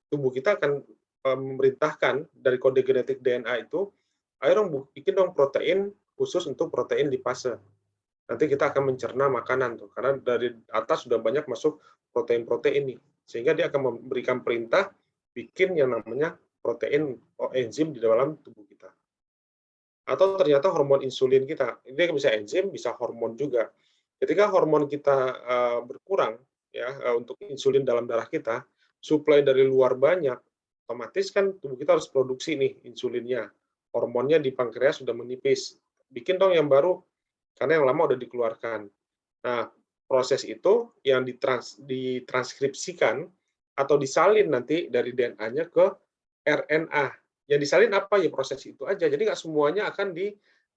tubuh kita akan memerintahkan dari kode genetik DNA itu, ayo dong bikin dong protein khusus untuk protein lipase. Nanti kita akan mencerna makanan tuh, karena dari atas sudah banyak masuk protein-protein ini, sehingga dia akan memberikan perintah bikin yang namanya protein enzim di dalam tubuh kita. Atau ternyata hormon insulin kita, ini bisa enzim, bisa hormon juga. Ketika hormon kita berkurang, ya untuk insulin dalam darah kita, suplai dari luar banyak, otomatis kan tubuh kita harus produksi nih insulinnya. Hormonnya di pankreas sudah menipis. Bikin dong yang baru, karena yang lama udah dikeluarkan. Nah, proses itu yang ditranskripsikan atau disalin nanti dari DNA-nya ke RNA. Yang disalin apa ya, proses itu aja. Jadi nggak semuanya akan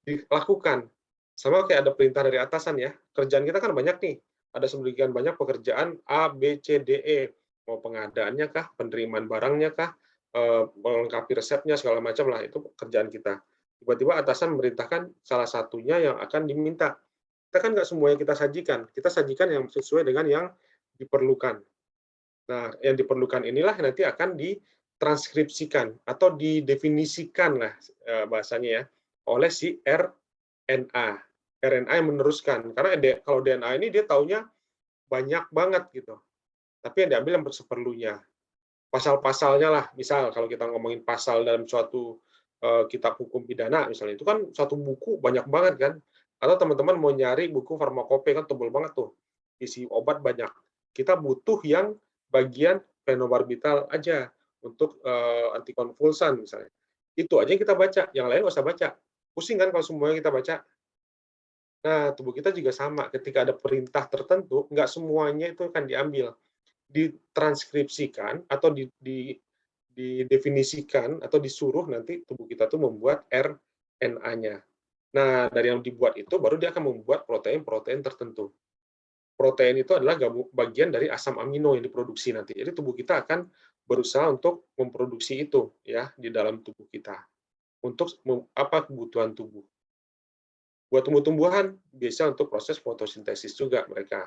dilakukan. Sama kayak ada perintah dari atasan ya. Kerjaan kita kan banyak nih. Ada sedemikian banyak pekerjaan A, B, C, D, E. Mau pengadaannya kah, penerimaan barangnya kah, melengkapi resepnya, segala macam lah. Itu pekerjaan kita. Tiba-tiba atasan memerintahkan salah satunya yang akan diminta. Kita kan nggak semuanya kita sajikan. Kita sajikan yang sesuai dengan yang diperlukan. Nah, yang diperlukan inilah nanti akan ditranskripsikan atau didefinisikan lah bahasanya ya, oleh si RNA. RNA yang meneruskan. Karena kalau DNA ini dia taunya banyak banget gitu. Tapi yang diambil yang seperlunya. Pasal-pasalnya lah, misal kalau kita ngomongin pasal dalam suatu kitab hukum pidana misalnya, itu kan satu buku banyak banget kan. Atau teman-teman mau nyari buku farmakope kan tebel banget tuh. Isi obat banyak. Kita butuh yang bagian fenobarbital aja untuk antikonvulsan misalnya. Itu aja yang kita baca, yang lain nggak usah baca. Pusing kan kalau semuanya kita baca. Nah, tubuh kita juga sama. Ketika ada perintah tertentu, nggak semuanya itu akan diambil. Ditranskripsikan atau didefinisikan atau disuruh nanti tubuh kita tuh membuat RNA-nya. Nah, dari yang dibuat itu baru dia akan membuat protein-protein tertentu. Protein itu adalah bagian dari asam amino yang diproduksi nanti. Jadi tubuh kita akan berusaha untuk memproduksi itu ya di dalam tubuh kita. Untuk apa kebutuhan tubuh. Buat tumbuh-tumbuhan bisa untuk proses fotosintesis juga mereka.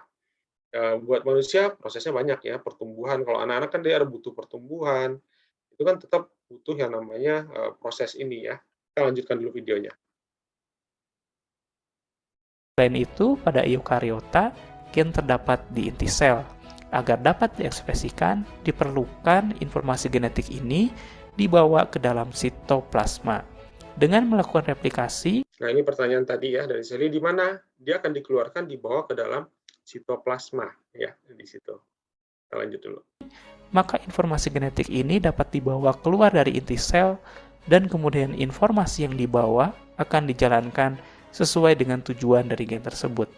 Buat manusia prosesnya banyak ya, pertumbuhan. Kalau anak-anak kan dia ada butuh pertumbuhan, itu kan tetap butuh yang namanya proses ini ya. Kita lanjutkan dulu videonya.
Selain itu, pada eukariota, gen terdapat di inti sel. Agar dapat diekspresikan, diperlukan informasi genetik ini dibawa ke dalam sitoplasma. Dengan melakukan replikasi,
nah ini pertanyaan tadi ya dari Sally, di mana dia akan dikeluarkan, dibawa ke dalam sitoplasma ya, di situ. Kita lanjut dulu.
Maka informasi genetik ini dapat dibawa keluar dari inti sel dan kemudian informasi yang dibawa akan dijalankan sesuai dengan tujuan dari gen tersebut.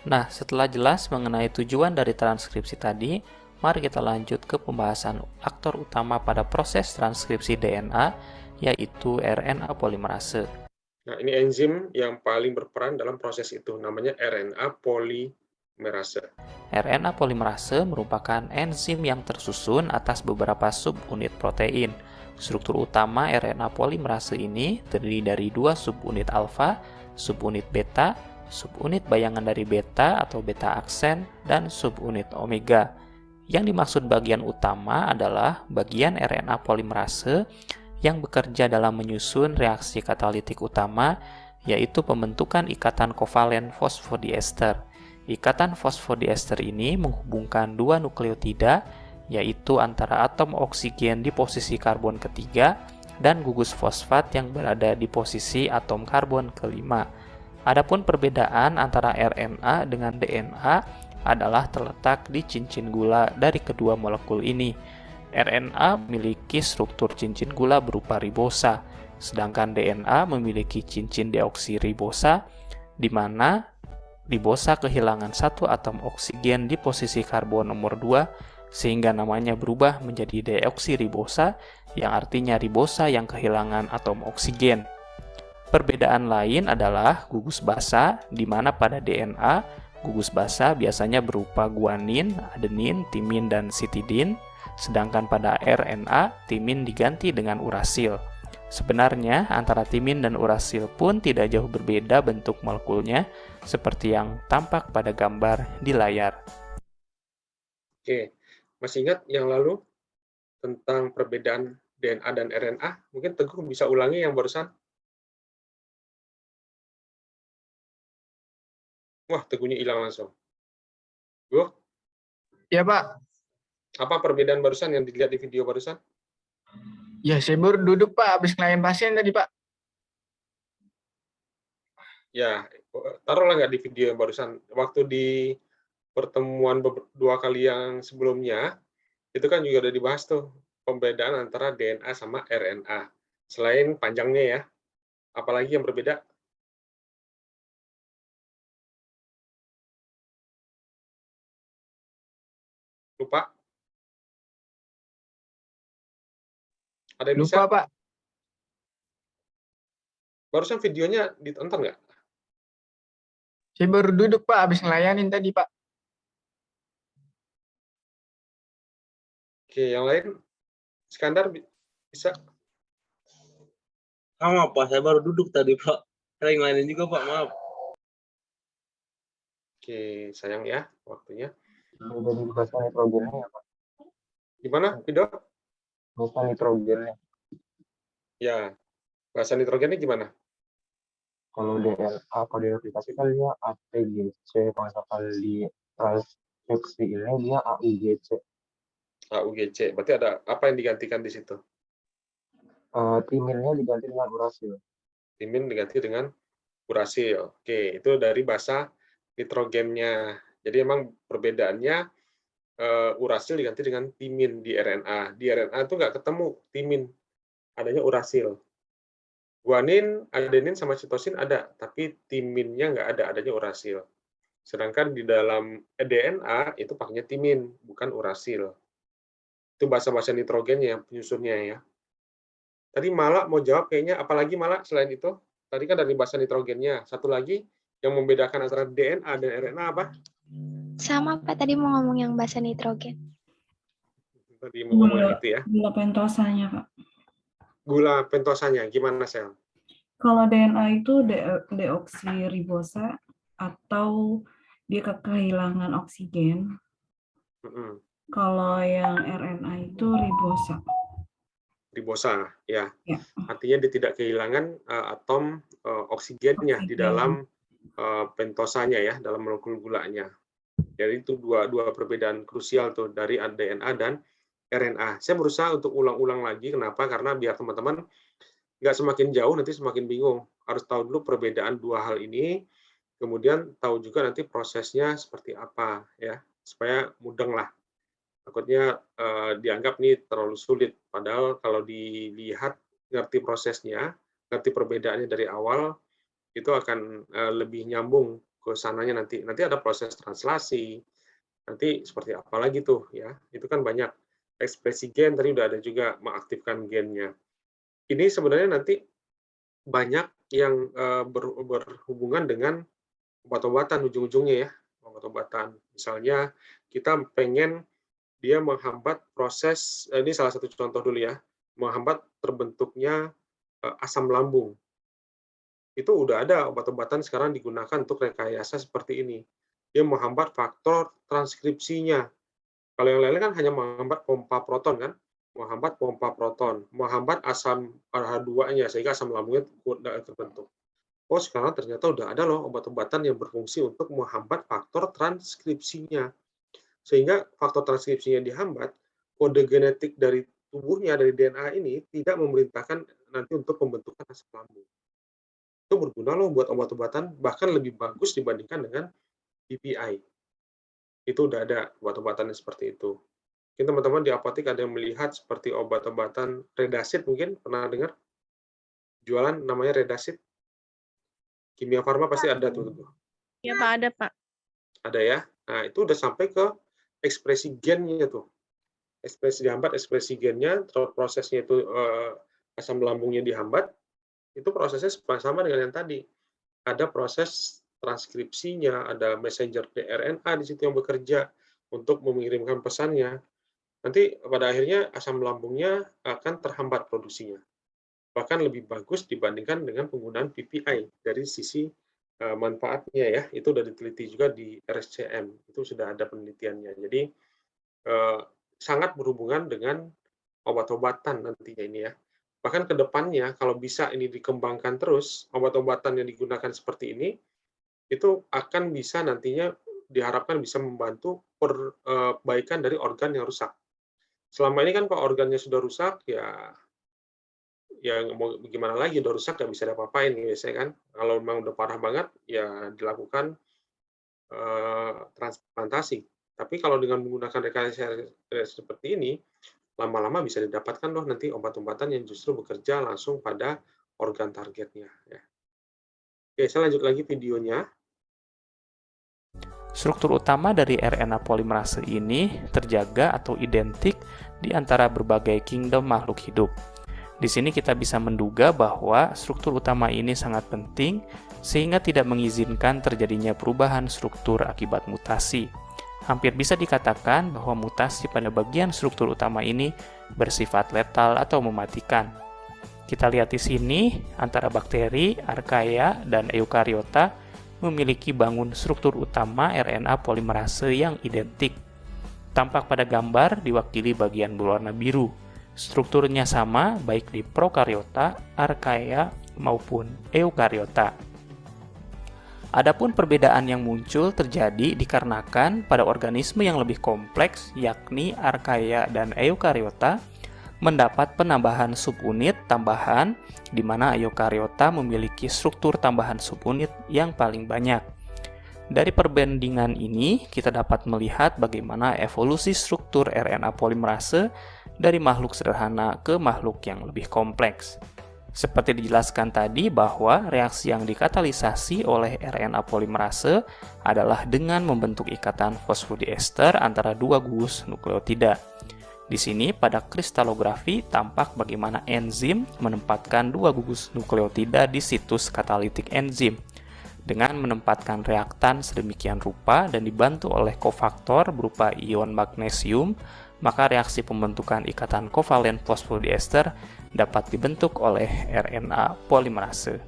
Nah, setelah jelas mengenai tujuan dari transkripsi tadi, mari kita lanjut ke pembahasan aktor utama pada proses transkripsi DNA, yaitu RNA polimerase.
Nah, ini enzim yang paling berperan dalam proses itu, namanya RNA polimerase.
RNA polimerase merupakan enzim yang tersusun atas beberapa subunit protein. Struktur utama RNA polimerase ini terdiri dari 2 subunit alfa, subunit beta, subunit bayangan dari beta atau beta aksen, dan subunit omega. Yang dimaksud bagian utama adalah bagian RNA polimerase yang bekerja dalam menyusun reaksi katalitik utama, yaitu pembentukan ikatan kovalen fosfodiester. Ikatan fosfodiester ini menghubungkan 2 nukleotida, yaitu antara atom oksigen di posisi karbon ketiga dan gugus fosfat yang berada di posisi atom karbon kelima. Adapun perbedaan antara RNA dengan DNA adalah terletak di cincin gula dari kedua molekul ini. RNA memiliki struktur cincin gula berupa ribosa, sedangkan DNA memiliki cincin deoksiribosa, di mana ribosa kehilangan satu atom oksigen di posisi karbon nomor 2, sehingga namanya berubah menjadi deoksiribosa, yang artinya ribosa yang kehilangan atom oksigen. Perbedaan lain adalah gugus basa, di mana pada DNA, gugus basa biasanya berupa guanin, adenin, timin, dan sitidin, sedangkan pada RNA, timin diganti dengan urasil. Sebenarnya, antara timin dan urasil pun tidak jauh berbeda bentuk molekulnya, seperti yang tampak pada gambar di layar.
Oke, masih ingat yang lalu tentang perbedaan DNA dan RNA? Mungkin Teguh bisa ulangi yang barusan. Wah, Teguhnya hilang langsung. Teguh,
Ya, Pak.
apa perbedaan barusan yang dilihat di video barusan?
Ya, saya baru duduk, Pak, habis ngelayan pasien tadi, Pak.
Ya, taruhlah nggak di video yang barusan. Waktu di pertemuan 2 kali yang sebelumnya, itu kan juga udah dibahas tuh, pembedaan antara DNA sama RNA. Selain panjangnya ya, apalagi yang berbeda? Lupa? Ada yang bisa?
Lupa, Pak.
Barusan videonya ditonton nggak?
Saya baru duduk, Pak, habis ngelayanin tadi, Pak.
Oke, yang lain? Iskandar bisa?
Sama Pak, saya baru duduk tadi Pak. Saya ngelainin juga Pak, maaf.
Oke, sayang ya waktunya.
Dari bahasa nitrogennya ya Pak.
Gimana, Pido?
Bahasa nitrogennya.
Ya, bahasa nitrogennya gimana?
Kalau DNA kodifikasi kan dia ATGC, kalau misalkan di transkripsi ini dia AUGC.
AUGC, berarti ada apa yang digantikan di situ?
Timinnya diganti dengan urasil.
Timin diganti dengan urasil. Oke, itu dari bahasa nitrogennya. Jadi emang perbedaannya urasil diganti dengan timin di RNA. Di RNA itu nggak ketemu timin, adanya urasil. Guanin, adenin, sama sitosin ada, tapi timinnya nggak ada, adanya urasil. Sedangkan di dalam DNA itu pakainya timin, bukan urasil. Itu bahasa-bahasa nitrogennya, penyusunnya ya. Tadi Mala mau jawab kayaknya, apalagi Mala selain itu? Tadi kan dari bahasa nitrogennya. Satu lagi yang membedakan antara DNA dan RNA apa?
Sama Pak, tadi mau ngomong yang bahasa nitrogen.
Tadi mau ngomong itu ya.
Gula pentosanya, Pak.
Gula pentosanya, gimana Sel?
Kalau DNA itu deoksiribosa atau dia kehilangan oksigen. Kalau yang RNA itu ribosa.
Ribosa, ya. Artinya dia tidak kehilangan atom oksigennya di dalam pentosanya ya, dalam molekul gulanya. Jadi itu dua perbedaan krusial tuh dari DNA dan RNA. Saya berusaha untuk ulang-ulang lagi. Kenapa? Karena biar teman-teman nggak semakin jauh, nanti semakin bingung. Harus tahu dulu perbedaan dua hal ini, kemudian tahu juga nanti prosesnya seperti apa, ya, supaya mudeng lah. Takutnya dianggap nih terlalu sulit. Padahal kalau dilihat, ngerti prosesnya, ngerti perbedaannya dari awal, itu akan lebih nyambung ke sananya nanti. Nanti ada proses translasi, nanti seperti apa lagi tuh, ya. Itu kan banyak. Ekspresi gen tadi udah ada juga mengaktifkan gennya. Ini sebenarnya nanti banyak yang berhubungan dengan obat-obatan ujung-ujungnya ya, obat-obatan. Misalnya kita pengen dia menghambat proses, ini salah satu contoh dulu ya, menghambat terbentuknya asam lambung. Itu udah ada obat-obatan sekarang digunakan untuk rekayasa seperti ini. Dia menghambat faktor transkripsinya. Kalau yang lain kan hanya menghambat pompa proton kan, menghambat pompa proton, menghambat asam H2-nya sehingga asam lambungnya tidak terbentuk. Oh, sekarang ternyata udah ada loh obat-obatan yang berfungsi untuk menghambat faktor transkripsinya. Sehingga faktor transkripsinya dihambat, kode genetik dari tubuhnya, dari DNA ini tidak memerintahkan nanti untuk pembentukan asam lambung. Itu berguna loh buat obat-obatan, bahkan lebih bagus dibandingkan dengan PPI. Itu udah ada obat-obatan seperti itu. Mungkin teman-teman di apotek ada yang melihat seperti obat-obatan Redasit, mungkin pernah dengar? Jualan namanya Redasit. Kimia Farma pasti ada tuh.
Iya Pak, ada Pak.
Ada ya. Nah, itu udah sampai ke ekspresi gennya tuh. Ekspresi dihambat, ekspresi gennya, prosesnya itu asam lambungnya dihambat, itu prosesnya sama dengan yang tadi. Ada proses transkripsinya, ada messenger RNA di situ yang bekerja untuk mengirimkan pesannya. Nanti pada akhirnya asam lambungnya akan terhambat produksinya. Bahkan lebih bagus dibandingkan dengan penggunaan PPI dari sisi manfaatnya ya. Itu sudah diteliti juga di RSCM, itu sudah ada penelitiannya. Jadi sangat berhubungan dengan obat-obatan nantinya ini ya. Bahkan ke depannya kalau bisa ini dikembangkan terus, obat-obatan yang digunakan seperti ini itu akan bisa nantinya diharapkan bisa membantu perbaikan dari organ yang rusak. Selama ini kan kalau organnya sudah rusak ya mau gimana lagi, udah rusak nggak bisa diapa-apain biasanya kan. Kalau memang udah parah banget ya dilakukan transplantasi. Tapi kalau dengan menggunakan rekayasa seperti ini, lama-lama bisa didapatkan loh nanti obat-obatan yang justru bekerja langsung pada organ targetnya. Ya. Oke, saya lanjut lagi videonya.
Struktur utama dari RNA polimerase ini terjaga atau identik di antara berbagai kingdom makhluk hidup. Di sini kita bisa menduga bahwa struktur utama ini sangat penting sehingga tidak mengizinkan terjadinya perubahan struktur akibat mutasi. Hampir bisa dikatakan bahwa mutasi pada bagian struktur utama ini bersifat letal atau mematikan. Kita lihat di sini antara bakteri, archaea, dan eukariota memiliki bangun struktur utama RNA polimerase yang identik. Tampak pada gambar diwakili bagian berwarna biru. Strukturnya sama baik di prokariota, archaea, maupun eukariota. Adapun perbedaan yang muncul terjadi dikarenakan pada organisme yang lebih kompleks, yakni archaea dan eukariota, mendapat penambahan subunit tambahan, di mana eukariota memiliki struktur tambahan subunit yang paling banyak. Dari perbandingan ini, kita dapat melihat bagaimana evolusi struktur RNA polimerase dari makhluk sederhana ke makhluk yang lebih kompleks. Seperti dijelaskan tadi bahwa reaksi yang dikatalisasi oleh RNA polimerase adalah dengan membentuk ikatan fosfodiester antara dua gugus nukleotida. Di sini pada kristalografi tampak bagaimana enzim menempatkan dua gugus nukleotida di situs katalitik enzim. Dengan menempatkan reaktan sedemikian rupa dan dibantu oleh kofaktor berupa ion magnesium, maka reaksi pembentukan ikatan kovalen fosfodiester dapat dibentuk oleh RNA polimerase.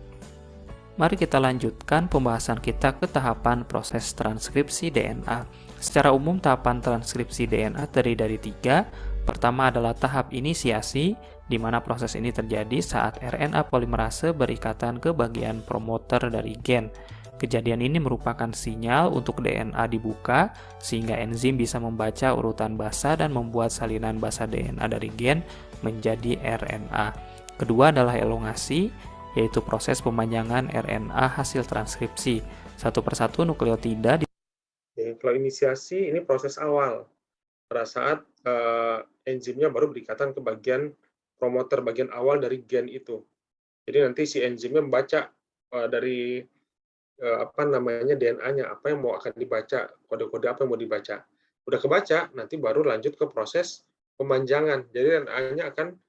Mari kita lanjutkan pembahasan kita ke tahapan proses transkripsi DNA. Secara umum tahapan transkripsi DNA terdiri dari 3. Pertama adalah tahap inisiasi, di mana proses ini terjadi saat RNA polimerase berikatan ke bagian promoter dari gen. Kejadian ini merupakan sinyal untuk DNA dibuka, sehingga enzim bisa membaca urutan basa dan membuat salinan basa DNA dari gen menjadi RNA. Kedua adalah elongasi, yaitu proses pemanjangan RNA hasil transkripsi. Satu persatu nukleotida.
Kalau inisiasi ini proses awal, pada saat enzimnya baru berikatan ke bagian promoter, bagian awal dari gen itu. Jadi nanti si enzimnya membaca dari DNA-nya, apa yang mau akan dibaca, kode-kode apa yang mau dibaca. Udah kebaca, nanti baru lanjut ke proses pemanjangan. Jadi DNA-nya akan,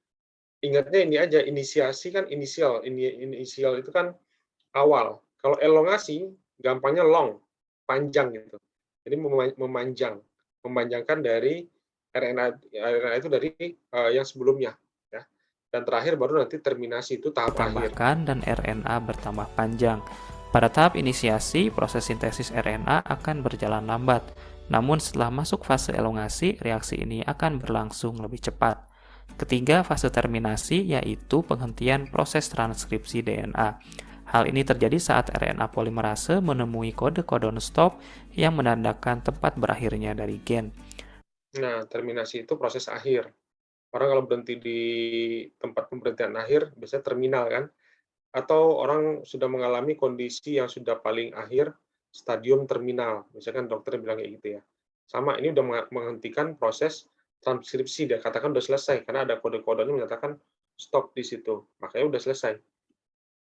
ingatnya ini aja, inisiasi kan inisial itu kan awal. Kalau elongasi, gampangnya long, panjang gitu. Jadi memanjangkan dari RNA itu dari yang sebelumnya, ya. Dan terakhir baru nanti terminasi, itu tahap akhir.
Dan RNA bertambah panjang. Pada tahap inisiasi, proses sintesis RNA akan berjalan lambat. Namun setelah masuk fase elongasi, reaksi ini akan berlangsung lebih cepat. Ketiga, fase terminasi, yaitu penghentian proses transkripsi DNA. Hal ini terjadi saat RNA polimerase menemui kode codon stop yang menandakan tempat berakhirnya dari gen.
Nah, terminasi itu proses akhir. Orang kalau berhenti di tempat pemberhentian akhir, biasanya terminal kan? Atau orang sudah mengalami kondisi yang sudah paling akhir, stadium terminal. Misalkan dokter bilang kayak gitu ya. Sama, ini udah menghentikan proses transkripsi, dia katakan udah selesai karena ada kode-kodenya menyatakan stop di situ, makanya udah selesai.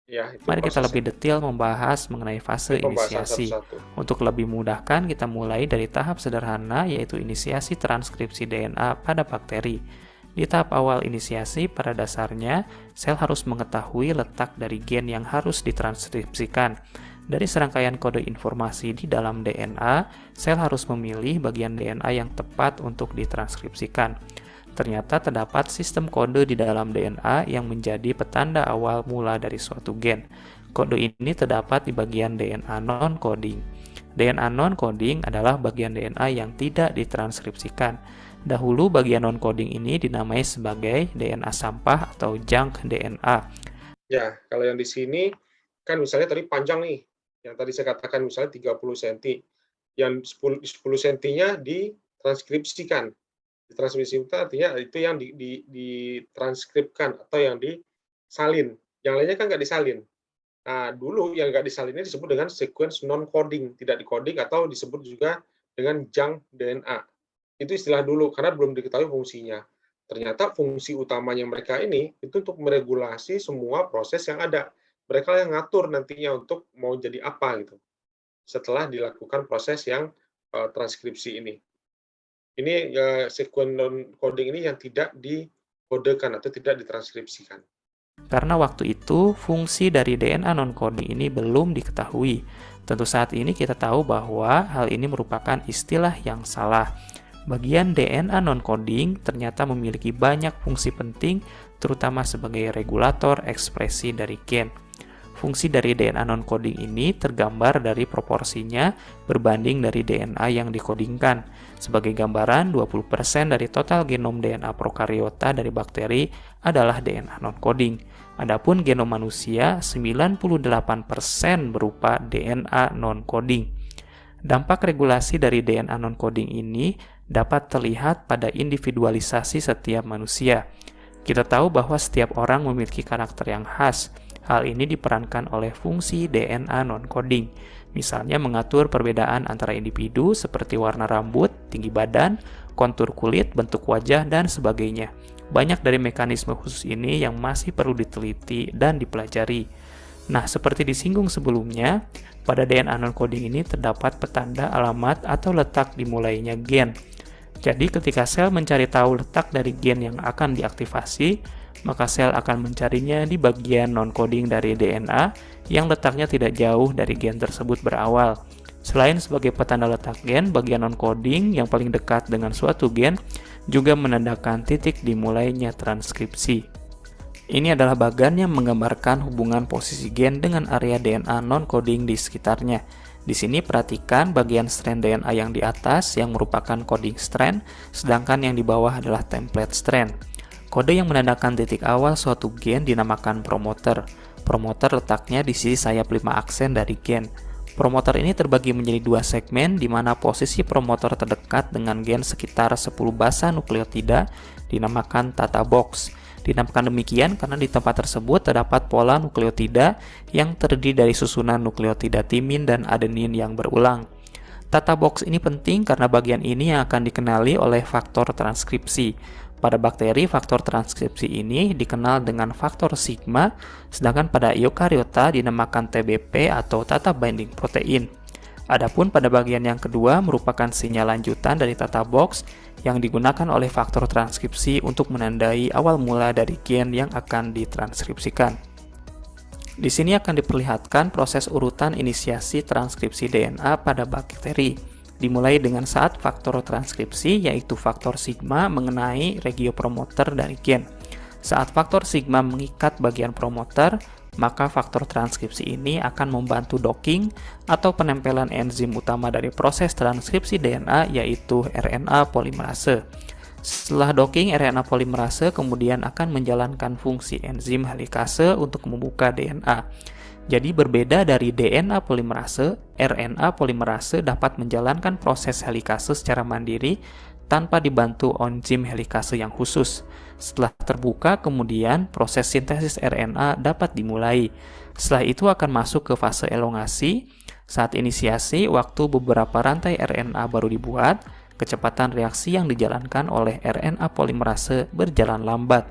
Ya, itu
Mari kita
prosesnya.
lebih detail membahas mengenai fase
Pembahasan
inisiasi.
satu-satu.
Untuk lebih memudahkan, kita mulai dari tahap sederhana, yaitu inisiasi transkripsi DNA pada bakteri. Di tahap awal inisiasi, pada dasarnya, sel harus mengetahui letak dari gen yang harus ditranskripsikan. Dari serangkaian kode informasi di dalam DNA, sel harus memilih bagian DNA yang tepat untuk ditranskripsikan. Ternyata terdapat sistem kode di dalam DNA yang menjadi petanda awal mula dari suatu gen. Kode ini terdapat di bagian DNA non-coding. DNA non-coding adalah bagian DNA yang tidak ditranskripsikan. Dahulu bagian non-coding ini dinamai sebagai DNA sampah atau junk DNA.
Ya, kalau yang di sini kan misalnya tadi panjang nih, yang tadi saya katakan misalnya 30 cm, yang 10 cm-nya ditranskripsikan. Ditranskripsi itu artinya itu yang ditranskripkan atau yang disalin. Yang lainnya kan nggak disalin. Nah, dulu yang nggak disalin ini disebut dengan sequence non-coding, tidak di-coding atau disebut juga dengan junk DNA. Itu istilah dulu, karena belum diketahui fungsinya. Ternyata fungsi utamanya mereka ini itu untuk meregulasi semua proses yang ada. Mereka yang ngatur nantinya untuk mau jadi apa gitu. Setelah dilakukan proses yang transkripsi ini. Ini sequence non-coding ini yang tidak dikodekan atau tidak ditranskripsikan.
Karena waktu itu, fungsi dari DNA non-coding ini belum diketahui. Tentu saat ini kita tahu bahwa hal ini merupakan istilah yang salah. Bagian DNA non-coding ternyata memiliki banyak fungsi penting, terutama sebagai regulator ekspresi dari gen. Fungsi dari DNA non-coding ini tergambar dari proporsinya berbanding dari DNA yang dikodingkan. Sebagai gambaran, 20% dari total genom DNA prokariota dari bakteri adalah DNA non-coding. Adapun genom manusia, 98% berupa DNA non-coding. Dampak regulasi dari DNA non-coding ini dapat terlihat pada individualisasi setiap manusia. Kita tahu bahwa setiap orang memiliki karakter yang khas. Hal ini diperankan oleh fungsi DNA non-coding, misalnya mengatur perbedaan antara individu seperti warna rambut, tinggi badan, kontur kulit, bentuk wajah, dan sebagainya. Banyak dari mekanisme khusus ini yang masih perlu diteliti dan dipelajari. Nah, seperti disinggung sebelumnya, pada DNA non-coding ini terdapat petanda alamat atau letak dimulainya gen. Jadi ketika sel mencari tahu letak dari gen yang akan diaktifasi, maka sel akan mencarinya di bagian non-coding dari DNA yang letaknya tidak jauh dari gen tersebut berawal. Selain sebagai petanda letak gen, bagian non-coding yang paling dekat dengan suatu gen juga menandakan titik dimulainya transkripsi. Ini adalah bagan yang menggambarkan hubungan posisi gen dengan area DNA non-coding di sekitarnya. Di sini perhatikan bagian strand DNA yang di atas yang merupakan coding strand, sedangkan yang di bawah adalah template strand. Kode yang menandakan titik awal suatu gen dinamakan promoter. Promoter letaknya di sisi sayap 5 aksen dari gen. Promoter ini terbagi menjadi 2 segmen di mana posisi promoter terdekat dengan gen sekitar 10 basa nukleotida dinamakan tata box. Dinamakan demikian karena di tempat tersebut terdapat pola nukleotida yang terdiri dari susunan nukleotida timin dan adenin yang berulang. Tata box ini penting karena bagian ini yang akan dikenali oleh faktor transkripsi. Pada bakteri, faktor transkripsi ini dikenal dengan faktor sigma, sedangkan pada eukariota dinamakan TBP atau tata binding protein. Adapun pada bagian yang kedua merupakan sinyal lanjutan dari tata box yang digunakan oleh faktor transkripsi untuk menandai awal mula dari gen yang akan ditranskripsikan. Di sini akan diperlihatkan proses urutan inisiasi transkripsi DNA pada bakteri. Dimulai dengan saat faktor transkripsi, yaitu faktor sigma mengenai regiopromoter dari gen. Saat faktor sigma mengikat bagian promoter, maka faktor transkripsi ini akan membantu docking atau penempelan enzim utama dari proses transkripsi DNA, yaitu RNA polimerase. Setelah docking, RNA polimerase kemudian akan menjalankan fungsi enzim helikase untuk membuka DNA. Jadi berbeda dari DNA polimerase, RNA polimerase dapat menjalankan proses helikase secara mandiri tanpa dibantu enzim helikase yang khusus. Setelah terbuka, kemudian proses sintesis RNA dapat dimulai. Setelah itu akan masuk ke fase elongasi. Saat inisiasi, waktu beberapa rantai RNA baru dibuat, kecepatan reaksi yang dijalankan oleh RNA polimerase berjalan lambat.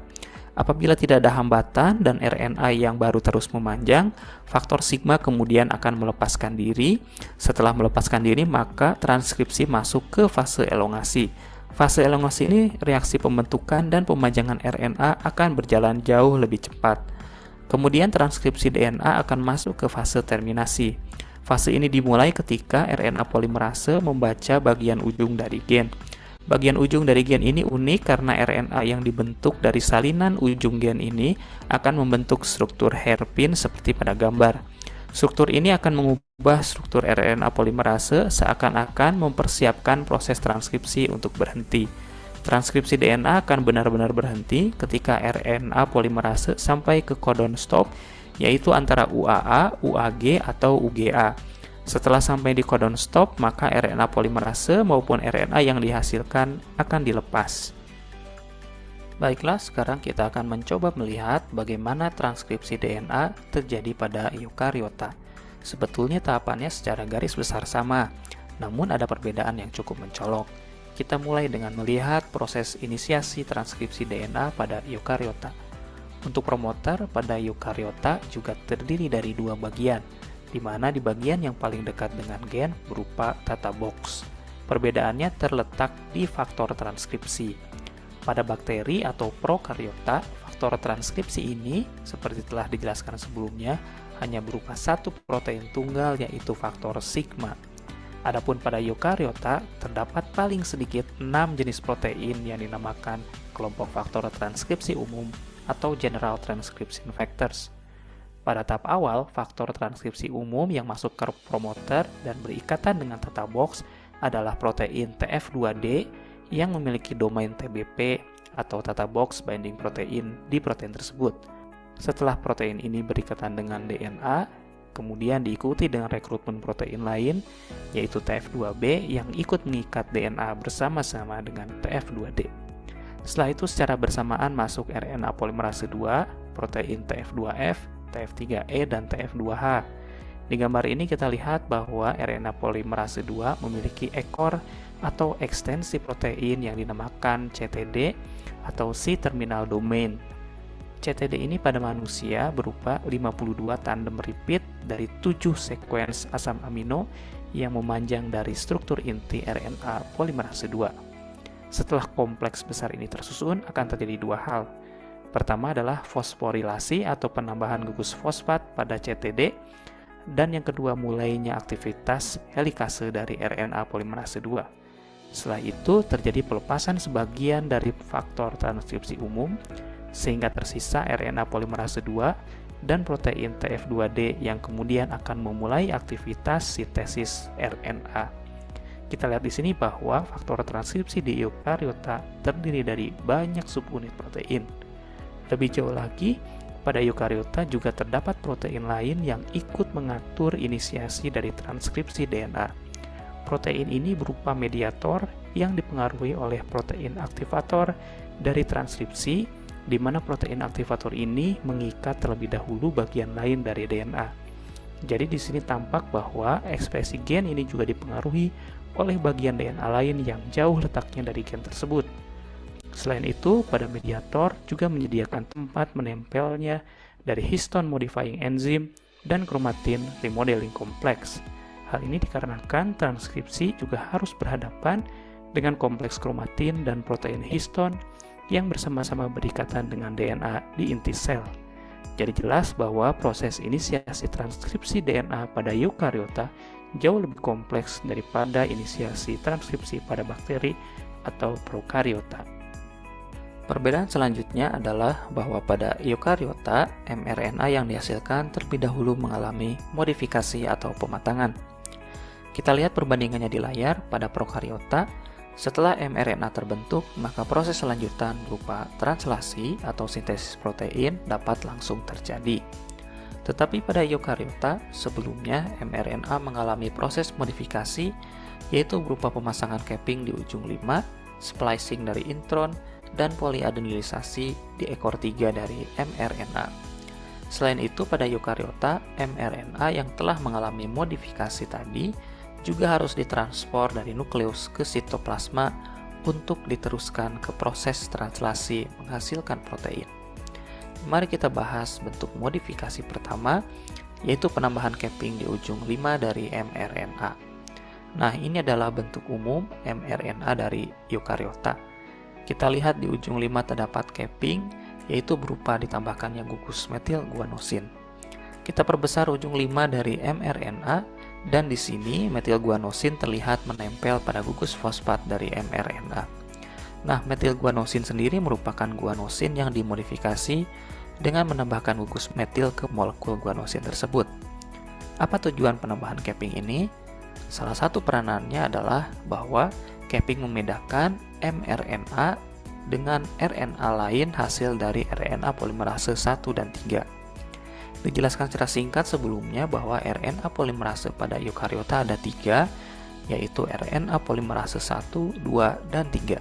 Apabila tidak ada hambatan dan RNA yang baru terus memanjang, faktor sigma kemudian akan melepaskan diri. Setelah melepaskan diri, maka transkripsi masuk ke fase elongasi. Fase elongasi ini reaksi pembentukan dan pemanjangan RNA akan berjalan jauh lebih cepat. Kemudian transkripsi DNA akan masuk ke fase terminasi. Fase ini dimulai ketika RNA polimerase membaca bagian ujung dari gen. Bagian ujung dari gen ini unik karena RNA yang dibentuk dari salinan ujung gen ini akan membentuk struktur hairpin seperti pada gambar. Struktur ini akan mengubah struktur RNA polimerase seakan-akan mempersiapkan proses transkripsi untuk berhenti. Transkripsi DNA akan benar-benar berhenti ketika RNA polimerase sampai ke codon stop, yaitu antara UAA, UAG, atau UGA. Setelah sampai di codon stop, maka RNA polimerase maupun RNA yang dihasilkan akan dilepas. Baiklah, sekarang kita akan mencoba melihat bagaimana transkripsi DNA terjadi pada eukariota. Sebetulnya tahapannya secara garis besar sama, namun ada perbedaan yang cukup mencolok. Kita mulai dengan melihat proses inisiasi transkripsi DNA pada eukariota. Untuk promoter pada eukariota juga terdiri dari dua bagian, di mana di bagian yang paling dekat dengan gen berupa tata box. Perbedaannya terletak di faktor transkripsi. Pada bakteri atau prokariota, faktor transkripsi ini, seperti telah dijelaskan sebelumnya, hanya berupa satu protein tunggal, yaitu faktor sigma. Adapun pada eukariota, terdapat paling sedikit 6 jenis protein yang dinamakan kelompok faktor transkripsi umum atau general transcription factors. Pada tahap awal, faktor transkripsi umum yang masuk ke promoter dan berikatan dengan tata box adalah protein TF2D yang memiliki domain TBP atau tata box binding protein di protein tersebut. Setelah protein ini berikatan dengan DNA, kemudian diikuti dengan rekrutmen protein lain, yaitu TF2B yang ikut mengikat DNA bersama-sama dengan TF2D. Setelah itu secara bersamaan masuk RNA polimerase 2, protein TF2F, TF3E, dan TF2H. Di gambar ini kita lihat bahwa RNA polimerase 2 memiliki ekor atau ekstensi protein yang dinamakan CTD atau C-terminal domain. CTD ini pada manusia berupa 52 tandem repeat dari 7 sekuens asam amino yang memanjang dari struktur inti RNA polimerase 2. Setelah kompleks besar ini tersusun, akan terjadi dua hal. Pertama adalah fosforilasi atau penambahan gugus fosfat pada CTD, dan yang kedua mulainya aktivitas helikase dari RNA polimerase 2. Setelah itu terjadi pelepasan sebagian dari faktor transkripsi umum, sehingga tersisa RNA polimerase 2 dan protein TF2D yang kemudian akan memulai aktivitas sintesis RNA. Kita lihat di sini bahwa faktor transkripsi di eukariota terdiri dari banyak subunit protein. Lebih jauh lagi, pada eukariota juga terdapat protein lain yang ikut mengatur inisiasi dari transkripsi DNA. Protein ini berupa mediator yang dipengaruhi oleh protein aktivator dari transkripsi, di mana protein aktivator ini mengikat terlebih dahulu bagian lain dari DNA. Jadi di sini tampak bahwa ekspresi gen ini juga dipengaruhi oleh bagian DNA lain yang jauh letaknya dari gen tersebut. Selain itu, pada mediator juga menyediakan tempat menempelnya dari histone modifying enzim dan kromatin remodeling kompleks. Hal ini dikarenakan transkripsi juga harus berhadapan dengan kompleks kromatin dan protein histone yang bersama-sama berikatan dengan DNA di inti sel. Jadi jelas bahwa proses inisiasi transkripsi DNA pada eukariota jauh lebih kompleks daripada inisiasi transkripsi pada bakteri atau prokariota. Perbedaan selanjutnya adalah bahwa pada eukariota, mRNA yang dihasilkan terlebih dahulu mengalami modifikasi atau pematangan. Kita lihat perbandingannya di layar. Pada prokariota, setelah mRNA terbentuk, maka proses selanjutan berupa translasi atau sintesis protein dapat langsung terjadi. Tetapi pada eukariota, sebelumnya mRNA mengalami proses modifikasi, yaitu berupa pemasangan capping di ujung 5, splicing dari intron, dan poliadenilisasi di ekor 3 dari mRNA. Selain itu, pada eukariota, mRNA yang telah mengalami modifikasi tadi juga harus ditransport dari nukleus ke sitoplasma untuk diteruskan ke proses translasi menghasilkan protein. Mari kita bahas bentuk modifikasi pertama, yaitu penambahan capping di ujung 5 dari mRNA. Nah, ini adalah bentuk umum mRNA dari eukariota. Kita lihat di ujung 5 terdapat capping, yaitu berupa ditambahkannya gugus metil guanosin. Kita perbesar ujung 5 dari mRNA, dan di sini metil guanosin terlihat menempel pada gugus fosfat dari mRNA. Nah, metil guanosin sendiri merupakan guanosin yang dimodifikasi dengan menambahkan gugus metil ke molekul guanosin tersebut. Apa tujuan penambahan capping ini? Salah satu peranannya adalah bahwa capping membedakan mRNA dengan RNA lain hasil dari RNA polimerase 1 dan 3. Dijelaskan secara singkat sebelumnya bahwa RNA polimerase pada eukariota ada 3, yaitu RNA polimerase 1, 2, dan 3.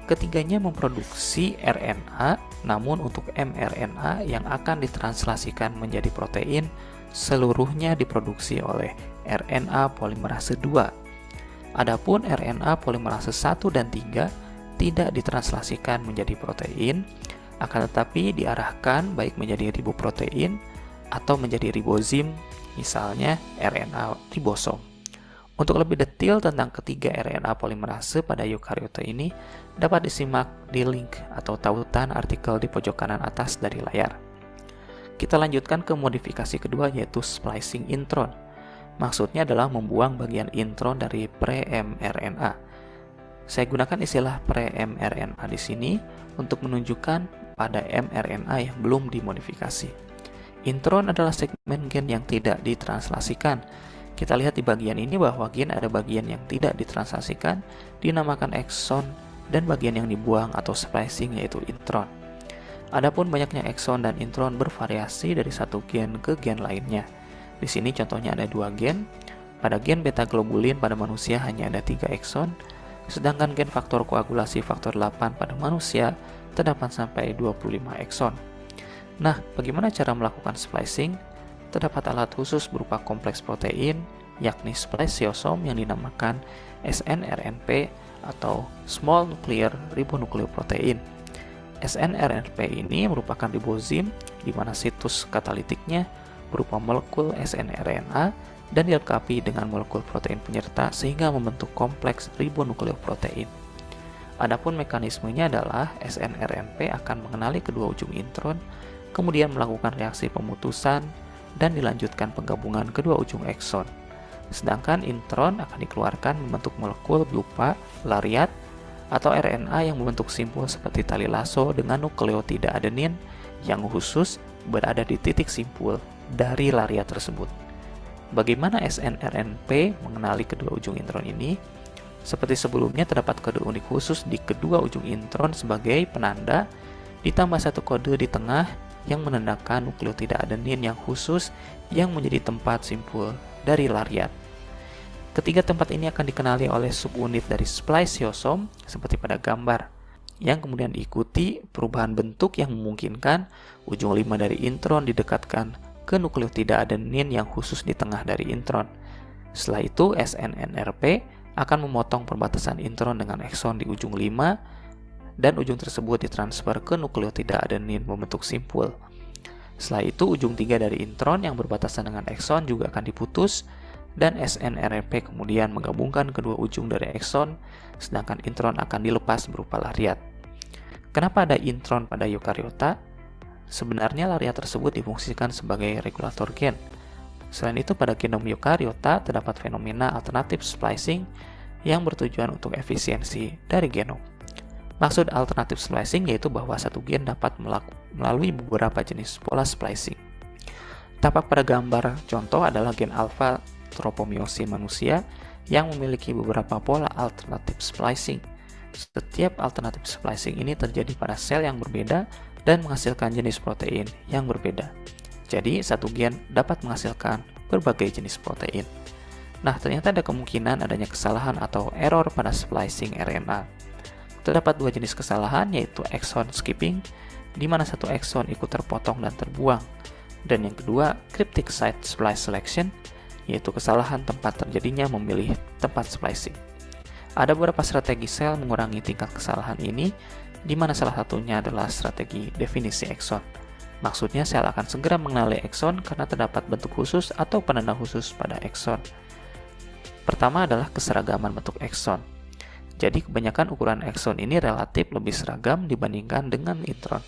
Ketiganya memproduksi RNA, namun untuk mRNA yang akan ditranslasikan menjadi protein, seluruhnya diproduksi oleh RNA polimerase 2. Adapun RNA polimerase 1 dan 3 tidak ditranslasikan menjadi protein, akan tetapi diarahkan baik menjadi riboprotein atau menjadi ribozim, misalnya RNA ribosom. Untuk lebih detail tentang ketiga RNA polimerase pada eukariota ini dapat disimak di link atau tautan artikel di pojok kanan atas dari layar. Kita lanjutkan ke modifikasi kedua, yaitu splicing intron. Maksudnya adalah membuang bagian intron dari pre-mRNA. Saya gunakan istilah pre-mRNA di sini untuk menunjukkan pada mRNA yang belum dimodifikasi. Intron adalah segmen gen yang tidak ditranslasikan. Kita lihat di bagian ini bahwa gen ada bagian yang tidak ditranslasikan, dinamakan ekson, dan bagian yang dibuang atau splicing yaitu intron. Adapun banyaknya ekson dan intron bervariasi dari satu gen ke gen lainnya. Di sini contohnya ada 2 gen. Pada gen beta globulin pada manusia hanya ada 3 ekson, sedangkan gen faktor koagulasi faktor 8 pada manusia terdapat sampai 25 ekson. Nah, bagaimana cara melakukan splicing? Terdapat alat khusus berupa kompleks protein, yakni spliceosome yang dinamakan snRNP atau Small Nuclear Ribonucleoprotein. snRNP ini merupakan ribozim di mana situs katalitiknya berupa molekul snRNA dan dilengkapi dengan molekul protein penyerta sehingga membentuk kompleks ribonukleoprotein. Adapun mekanismenya adalah snRNP akan mengenali kedua ujung intron, kemudian melakukan reaksi pemutusan dan dilanjutkan penggabungan kedua ujung ekson. Sedangkan intron akan dikeluarkan membentuk molekul berupa lariat atau RNA yang membentuk simpul seperti tali lasso dengan nukleotida adenin yang khusus berada di titik simpul dari lariat tersebut. Bagaimana snRNP mengenali kedua ujung intron ini? Seperti sebelumnya, terdapat kode unik khusus di kedua ujung intron sebagai penanda, ditambah satu kode di tengah yang menandakan nukleotida adenin yang khusus yang menjadi tempat simpul dari lariat. Ketiga tempat ini akan dikenali oleh subunit dari spliceosome seperti pada gambar, yang kemudian diikuti perubahan bentuk yang memungkinkan ujung 5 dari intron didekatkan ke nukleotida adenin yang khusus di tengah dari intron. Setelah itu, snNRP akan memotong perbatasan intron dengan ekson di ujung 5 dan ujung tersebut ditransfer ke nukleotida adenin membentuk simpul. Setelah itu, ujung 3 dari intron yang berbatasan dengan ekson juga akan diputus dan snRNP kemudian menggabungkan kedua ujung dari ekson, sedangkan intron akan dilepas berupa lariat. Kenapa ada intron pada eukariota? Sebenarnya lariat tersebut difungsikan sebagai regulator gen. Selain itu, pada genom eukariota terdapat fenomena alternatif splicing yang bertujuan untuk efisiensi dari genom. Maksud alternatif splicing yaitu bahwa satu gen dapat melalui beberapa jenis pola splicing. Tampak pada gambar contoh adalah gen alpha tropomyosin manusia yang memiliki beberapa pola alternatif splicing. Setiap alternatif splicing ini terjadi pada sel yang berbeda dan menghasilkan jenis protein yang berbeda. Jadi, satu gen dapat menghasilkan berbagai jenis protein. Nah, ternyata ada kemungkinan adanya kesalahan atau error pada splicing RNA. Terdapat 2 jenis kesalahan, yaitu exon skipping, di mana satu exon ikut terpotong dan terbuang, dan yang kedua, cryptic site splice selection, yaitu kesalahan tempat terjadinya memilih tempat splicing. Ada beberapa strategi sel mengurangi tingkat kesalahan ini, di mana salah satunya adalah strategi definisi ekson. Maksudnya sel akan segera mengenali ekson karena terdapat bentuk khusus atau penanda khusus pada ekson. Pertama adalah keseragaman bentuk ekson. Jadi kebanyakan ukuran ekson ini relatif lebih seragam dibandingkan dengan intron.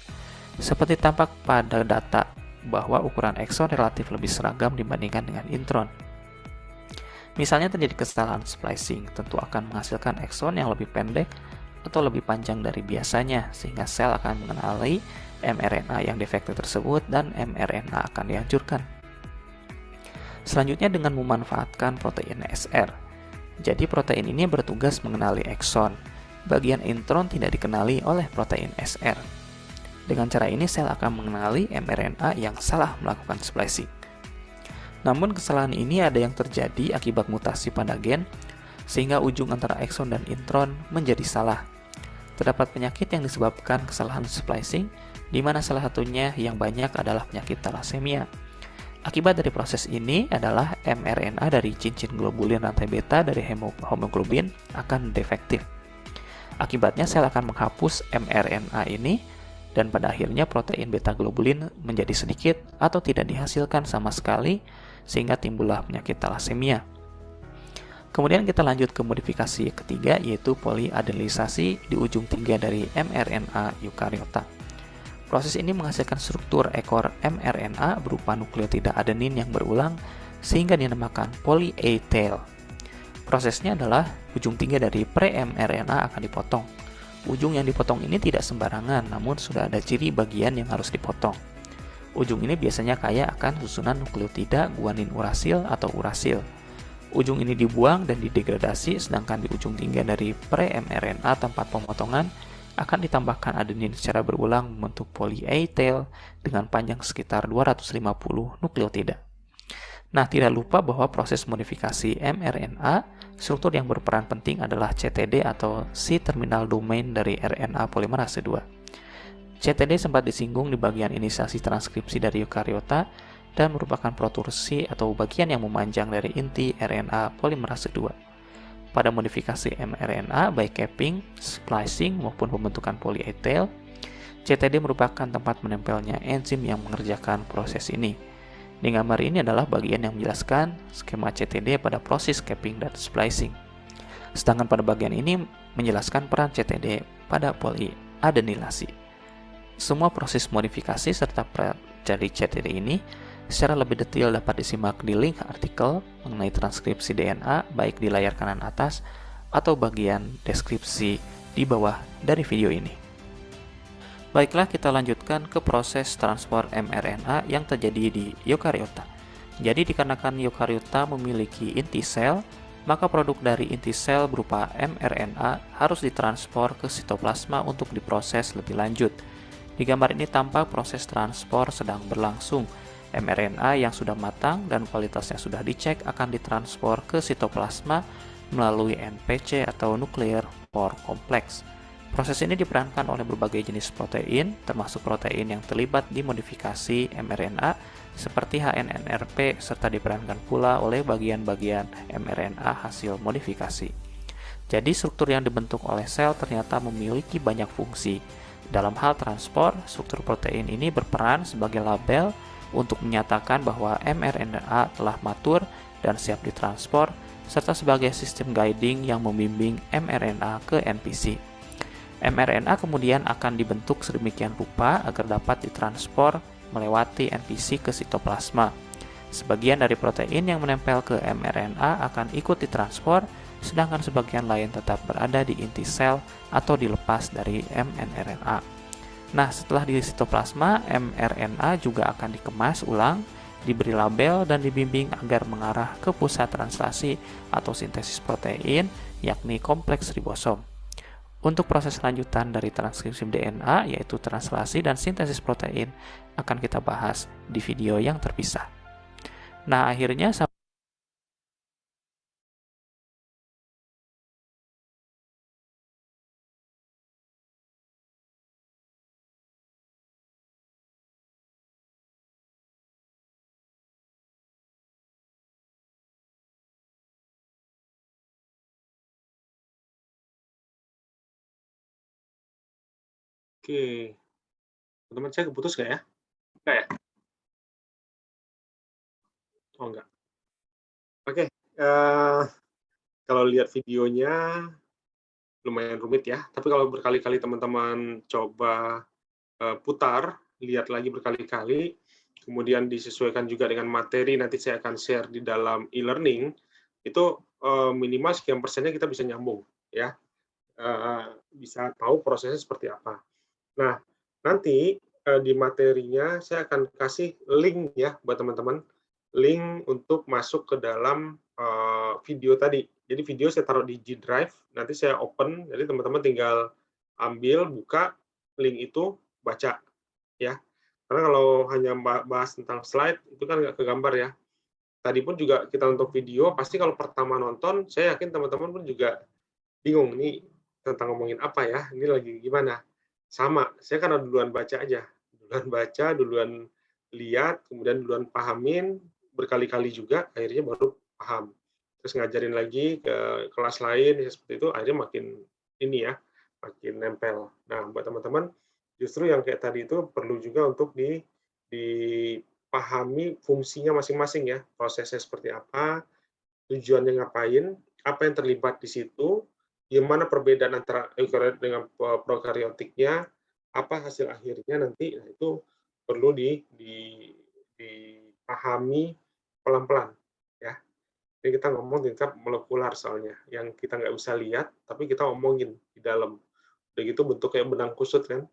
Seperti tampak pada data bahwa ukuran ekson relatif lebih seragam dibandingkan dengan intron. Misalnya terjadi kesalahan splicing, tentu akan menghasilkan ekson yang lebih pendek atau lebih panjang dari biasanya, sehingga sel akan mengenali mRNA yang defektif tersebut dan mRNA akan dihancurkan. Selanjutnya dengan memanfaatkan protein SR. Jadi protein ini bertugas mengenali ekson. Bagian intron tidak dikenali oleh protein SR. Dengan cara ini sel akan mengenali mRNA yang salah melakukan splicing. Namun kesalahan ini ada yang terjadi akibat mutasi pada gen, sehingga ujung antara ekson dan intron menjadi salah. Terdapat penyakit yang disebabkan kesalahan splicing, di mana salah satunya yang banyak adalah penyakit thalassemia. Akibat dari proses ini adalah mRNA dari cincin globulin rantai beta dari hemoglobin akan defektif. Akibatnya sel akan menghapus mRNA ini, dan pada akhirnya protein beta globulin menjadi sedikit atau tidak dihasilkan sama sekali, sehingga timbullah penyakit thalassemia. Kemudian kita lanjut ke modifikasi ketiga, yaitu poliadenisasi di ujung 3 dari mRNA eukariota. Proses ini menghasilkan struktur ekor mRNA berupa nukleotida adenin yang berulang sehingga dinamakan poly-A tail. Prosesnya adalah ujung 3 dari pre-mRNA akan dipotong. Ujung yang dipotong ini tidak sembarangan, namun sudah ada ciri bagian yang harus dipotong. Ujung ini biasanya kaya akan susunan nukleotida guanin urasil atau urasil. Ujung ini dibuang dan didegradasi, sedangkan di ujung 3 dari pre-mRNA tempat pemotongan akan ditambahkan adenin secara berulang membentuk poly-A tail dengan panjang sekitar 250 nukleotida. Nah, tidak lupa bahwa proses modifikasi mRNA, struktur yang berperan penting adalah CTD atau C-terminal domain dari RNA polimerase 2. CTD sempat disinggung di bagian inisiasi transkripsi dari eukariota dan merupakan protursi atau bagian yang memanjang dari inti RNA polimerase 2. Pada modifikasi mRNA, baik capping, splicing, maupun pembentukan poly-A tail, CTD merupakan tempat menempelnya enzim yang mengerjakan proses ini. Di gambar ini adalah bagian yang menjelaskan skema CTD pada proses capping dan splicing. Sedangkan pada bagian ini menjelaskan peran CTD pada polyadenilasi. Semua proses modifikasi serta peran dari CTD ini secara lebih detail dapat disimak di link artikel mengenai transkripsi DNA baik di layar kanan atas atau bagian deskripsi di bawah dari video ini. Baiklah, kita lanjutkan ke proses transport mRNA yang terjadi di eukariota. Jadi dikarenakan eukariota memiliki inti sel, maka produk dari inti sel berupa mRNA harus ditransport ke sitoplasma untuk diproses lebih lanjut. Di gambar ini tampak proses transport sedang berlangsung. mRNA yang sudah matang dan kualitasnya sudah dicek akan ditransport ke sitoplasma melalui NPC atau Nuclear Pore Complex. Proses ini diperankan oleh berbagai jenis protein, termasuk protein yang terlibat di modifikasi mRNA seperti HNNRP, serta diperankan pula oleh bagian-bagian mRNA hasil modifikasi. Jadi struktur yang dibentuk oleh sel ternyata memiliki banyak fungsi. Dalam hal transport, struktur protein ini berperan sebagai label untuk menyatakan bahwa mRNA telah matur dan siap ditransport, serta sebagai sistem guiding yang membimbing mRNA ke NPC. mRNA kemudian akan dibentuk sedemikian rupa agar dapat ditransport melewati NPC ke sitoplasma. Sebagian dari protein yang menempel ke mRNA akan ikut ditransport, sedangkan sebagian lain tetap berada di inti sel atau dilepas dari mRNA. Nah, setelah di sitoplasma, mRNA juga akan dikemas ulang, diberi label, dan dibimbing agar mengarah ke pusat translasi atau sintesis protein, yakni kompleks ribosom. Untuk proses lanjutan dari transkripsi DNA, yaitu translasi dan sintesis protein, akan kita bahas di video yang terpisah. Nah, akhirnya
Oke. Teman-teman saya keputus nggak ya? Nggak ya? Oh, enggak. Oke. Kalau lihat videonya lumayan rumit ya, tapi kalau berkali-kali teman-teman coba putar, lihat lagi berkali-kali, kemudian disesuaikan juga dengan materi, nanti saya akan share di dalam e-learning, itu minimal sekian persennya kita bisa nyambung, ya. Bisa tahu prosesnya seperti apa. Nah, nanti di materinya saya akan kasih link ya buat teman-teman, link untuk masuk ke dalam video tadi. Jadi video saya taruh di G Drive, nanti saya open, jadi teman-teman tinggal ambil, buka link itu, baca ya. Karena kalau hanya bahas tentang slide itu kan nggak kegambar ya. Tadi pun juga kita nonton video, pasti kalau pertama nonton, saya yakin teman-teman pun juga bingung nih tentang ngomongin apa ya, ini lagi gimana. Sama, saya kan duluan baca aja, duluan lihat, kemudian duluan pahamin, berkali-kali juga, akhirnya baru paham. Terus ngajarin lagi ke kelas lain, ya seperti itu, akhirnya makin ini ya, makin nempel. Nah, buat teman-teman, justru yang kayak tadi itu perlu juga untuk dipahami fungsinya masing-masing ya, prosesnya seperti apa, tujuannya ngapain, apa yang terlibat di situ, gimana perbedaan antara eukariot dengan prokariotiknya, apa hasil akhirnya nanti, nah itu perlu dipahami pelan-pelan ya. Jadi kita ngomong tingkat molekular soalnya, yang kita nggak bisa lihat, tapi kita omongin di dalam. Udah gitu bentuk kayak benang kusut kan,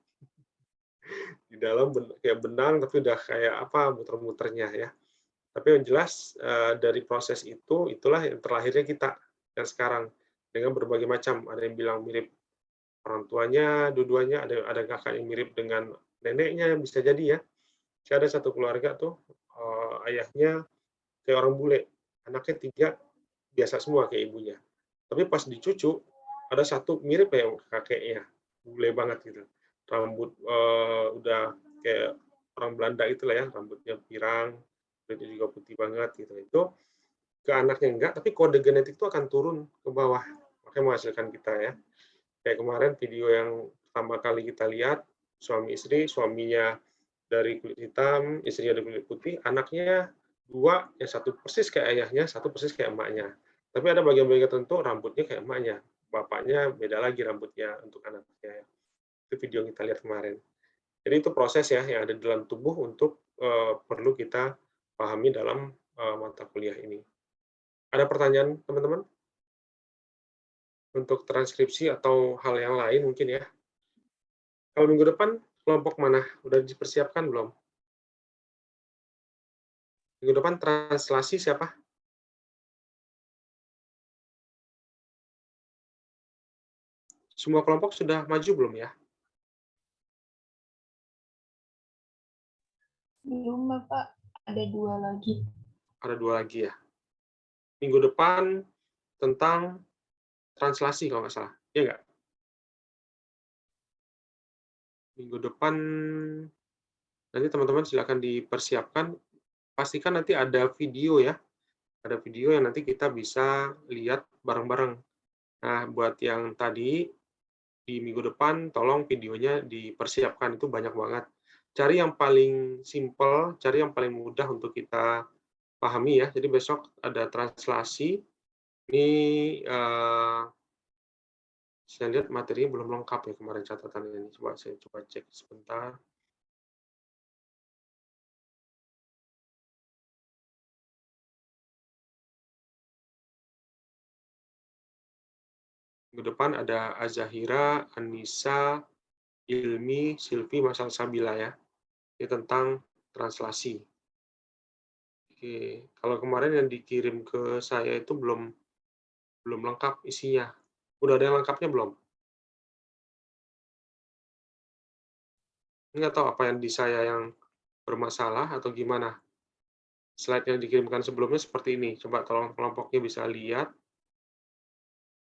di dalam kayak benang tapi udah kayak apa muter-muternya ya. Tapi yang jelas dari proses itu, itulah yang terlahirnya kita yang sekarang dengan berbagai macam. Ada yang bilang mirip orang tuanya, dua-duanya, ada kakak yang mirip dengan neneknya, bisa jadi ya. Saya ada satu keluarga tuh, ayahnya kayak orang bule, anaknya 3 biasa semua kayak ibunya. Tapi pas dicucu, ada satu mirip kayak kakeknya, bule banget gitu. Rambut udah kayak orang Belanda itulah ya, rambutnya pirang, kulitnya juga putih banget gitu. Itu ke anaknya enggak, tapi kode genetik itu akan turun ke bawah, makanya menghasilkan kita ya. Kayak kemarin video yang pertama kali kita lihat, suami istri, suaminya dari kulit hitam, istrinya dari kulit putih, anaknya 2, yang satu persis kayak ayahnya, satu persis kayak emaknya. Tapi ada bagian-bagian tertentu rambutnya kayak emaknya, bapaknya beda lagi rambutnya untuk anaknya. Itu video yang kita lihat kemarin. Jadi itu proses ya yang ada di dalam tubuh untuk perlu kita pahami dalam mata kuliah ini. Ada pertanyaan teman-teman? Untuk transkripsi atau hal yang lain mungkin ya. Kalau minggu depan kelompok mana? Udah dipersiapkan belum? Minggu depan translasi siapa? Semua kelompok sudah maju belum ya?
Belum, Bapak. Ada 2 lagi.
Ada 2 lagi ya. Minggu depan tentang translasi kalau nggak salah. Iya nggak? Minggu depan nanti teman-teman silakan dipersiapkan. Pastikan nanti ada video ya. Ada video yang nanti kita bisa lihat bareng-bareng. Nah, buat yang tadi di minggu depan, tolong videonya dipersiapkan. Itu banyak banget. Cari yang paling simple, cari yang paling mudah untuk kita pahami ya. Jadi besok ada translasi. Ini saya lihat materinya belum lengkap ya kemarin catatannya ini. Saya coba cek sebentar. Minggu depan ada Azahira, Anissa, Ilmi, Silvi, Masal Sabila ya. Ini tentang translasi. Oke, kalau kemarin yang dikirim ke saya itu belum lengkap isinya. Udah ada yang lengkapnya belum? Nggak tahu apa yang di saya yang bermasalah atau gimana. Slide yang dikirimkan sebelumnya seperti ini. Coba tolong kelompoknya bisa lihat.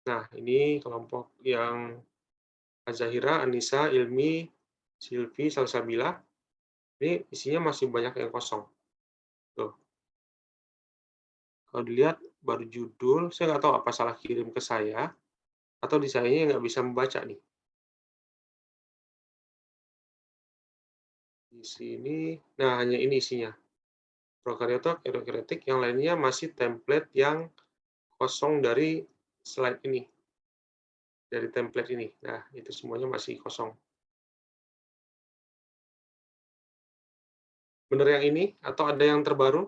Nah, ini kelompok yang Azahira, Anissa, Ilmi, Silvi, Salsabila. Ini isinya masih banyak yang kosong. Tuh. Kalau dilihat baru judul, saya nggak tahu apa salah kirim ke saya, atau di sayanya nggak bisa membaca nih. Di sini, nah hanya ini isinya. Prokaryotik, eukariotik, yang lainnya masih template yang kosong dari slide ini. Dari template ini. Nah, itu semuanya masih kosong. Benar yang ini atau ada yang terbaru?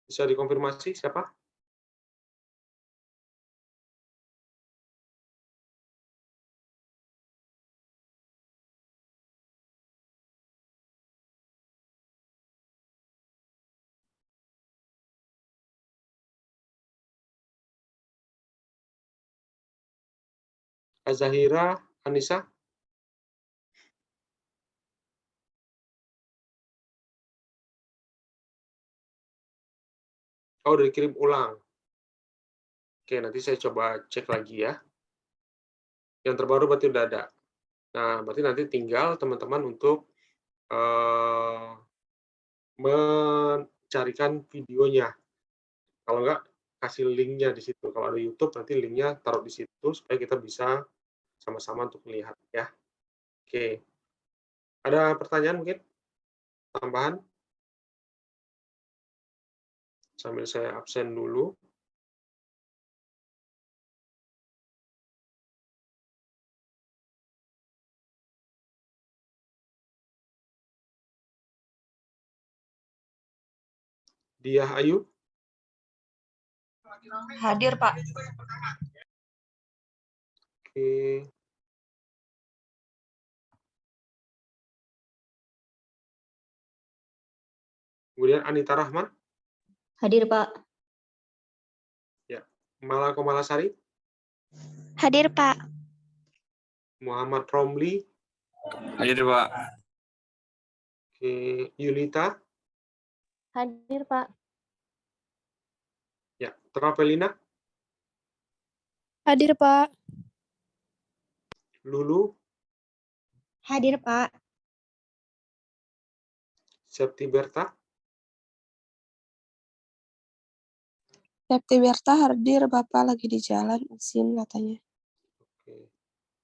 Bisa dikonfirmasi siapa? Azahira, Anissa? Oh, udah dikirim ulang. Oke, nanti saya coba cek lagi ya. Yang terbaru berarti udah ada. Nah, berarti nanti tinggal teman-teman untuk mencarikan videonya. Kalau enggak, kasih linknya di situ. Kalau ada YouTube, nanti linknya taruh di situ supaya kita bisa sama-sama untuk melihat ya. Oke. Ada pertanyaan mungkin? Tambahan? Sambil saya absen dulu. Diah Ayu?
Hadir, Pak.
Oke. Kemudian Anita Rahman?
Hadir, Pak.
Ya. Mala Komalasari?
Hadir, Pak.
Muhammad Romli?
Hadir, Pak.
Oke. Yulita?
Hadir, Pak.
Ya. Terapelina?
Hadir, Pak.
Lulu?
Hadir, Pak.
Septi Berta?
Septi Berta hadir, Bapak lagi di jalan, izin katanya.
Oke.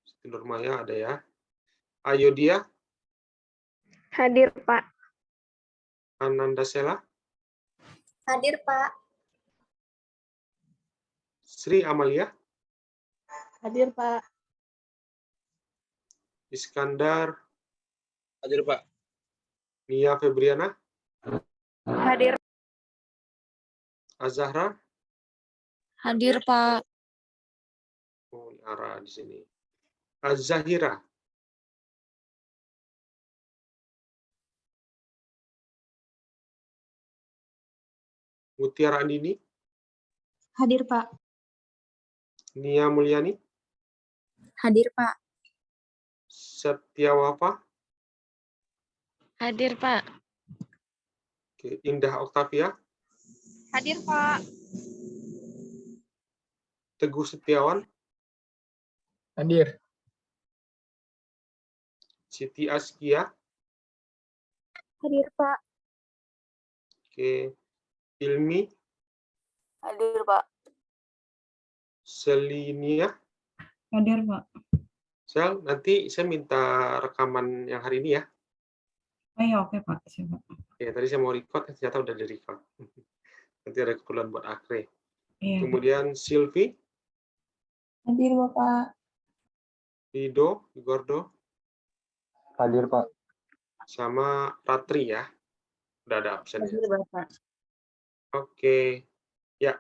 Siti Nurmaya ada ya. Ayodia?
Hadir, Pak.
Ananda Sela?
Hadir, Pak.
Sri Amalia?
Hadir, Pak.
Iskandar?
Hadir, Pak.
Nia Febriana?
Hadir.
Azahra?
Hadir, Pak.
Oh, Ara di sini. Azahira? Mutiara Andini?
Hadir, Pak.
Nia Mulyani?
Hadir, Pak.
Setiawafa?
Hadir, Pak.
Oke. Indah Oktavia?
Hadir, Pak.
Teguh Setiawan?
Hadir.
Siti Askia?
Hadir, Pak.
Oke. Ilmi?
Hadir, Pak.
Selinia?
Hadir, Pak.
Sel, nanti saya minta rekaman yang hari ini ya.
Oh ya, oke, Pak. Siap, Pak.
Ya, tadi saya mau record, ternyata udah di-record. Nanti ada keperluan buat Akre.
Iya, Pak.
Kemudian Silvi?
Hadir, Bapak.
Rido? Gordo?
Hadir, Pak.
Sama Ratri ya. Udah ada absen ya.
Hadir, Bapak.
Oke. Ya,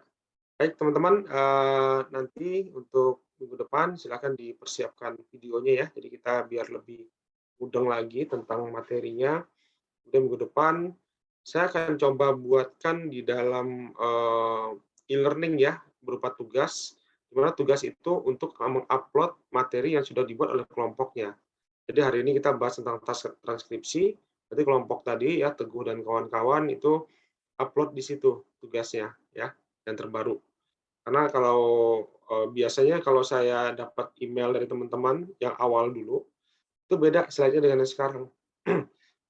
baik teman-teman. Nanti untuk minggu depan silakan dipersiapkan videonya ya. Jadi kita biar lebih mudeng lagi tentang materinya. Kemudian minggu depan saya akan coba buatkan di dalam e-learning ya, berupa tugas, di mana tugas itu untuk mengupload materi yang sudah dibuat oleh kelompoknya. Jadi hari ini kita bahas tentang transkripsi, nanti kelompok tadi ya, Teguh dan kawan-kawan itu upload di situ tugasnya ya, yang terbaru. Karena kalau biasanya kalau saya dapat email dari teman-teman yang awal dulu, itu beda slide-nya dengan yang sekarang.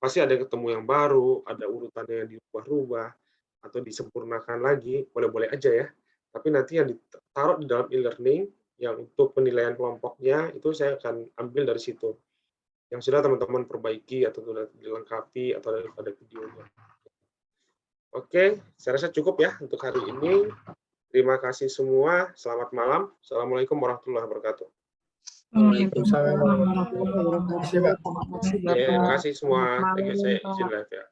Pasti ada ketemu yang baru, ada urutannya yang dirubah-rubah. atau disempurnakan lagi, boleh-boleh aja ya. Tapi nanti yang ditaruh di dalam e-learning, yang untuk penilaian kelompoknya, itu saya akan ambil dari situ. Yang sudah teman-teman perbaiki atau sudah dilengkapi atau daripada videonya. Oke, saya rasa cukup ya untuk hari ini. Terima kasih semua. Selamat malam. Assalamualaikum warahmatullahi wabarakatuh.
Waalaikumsalam warahmatullahi wabarakatuh.
Terima kasih semua. Saya izin live ya.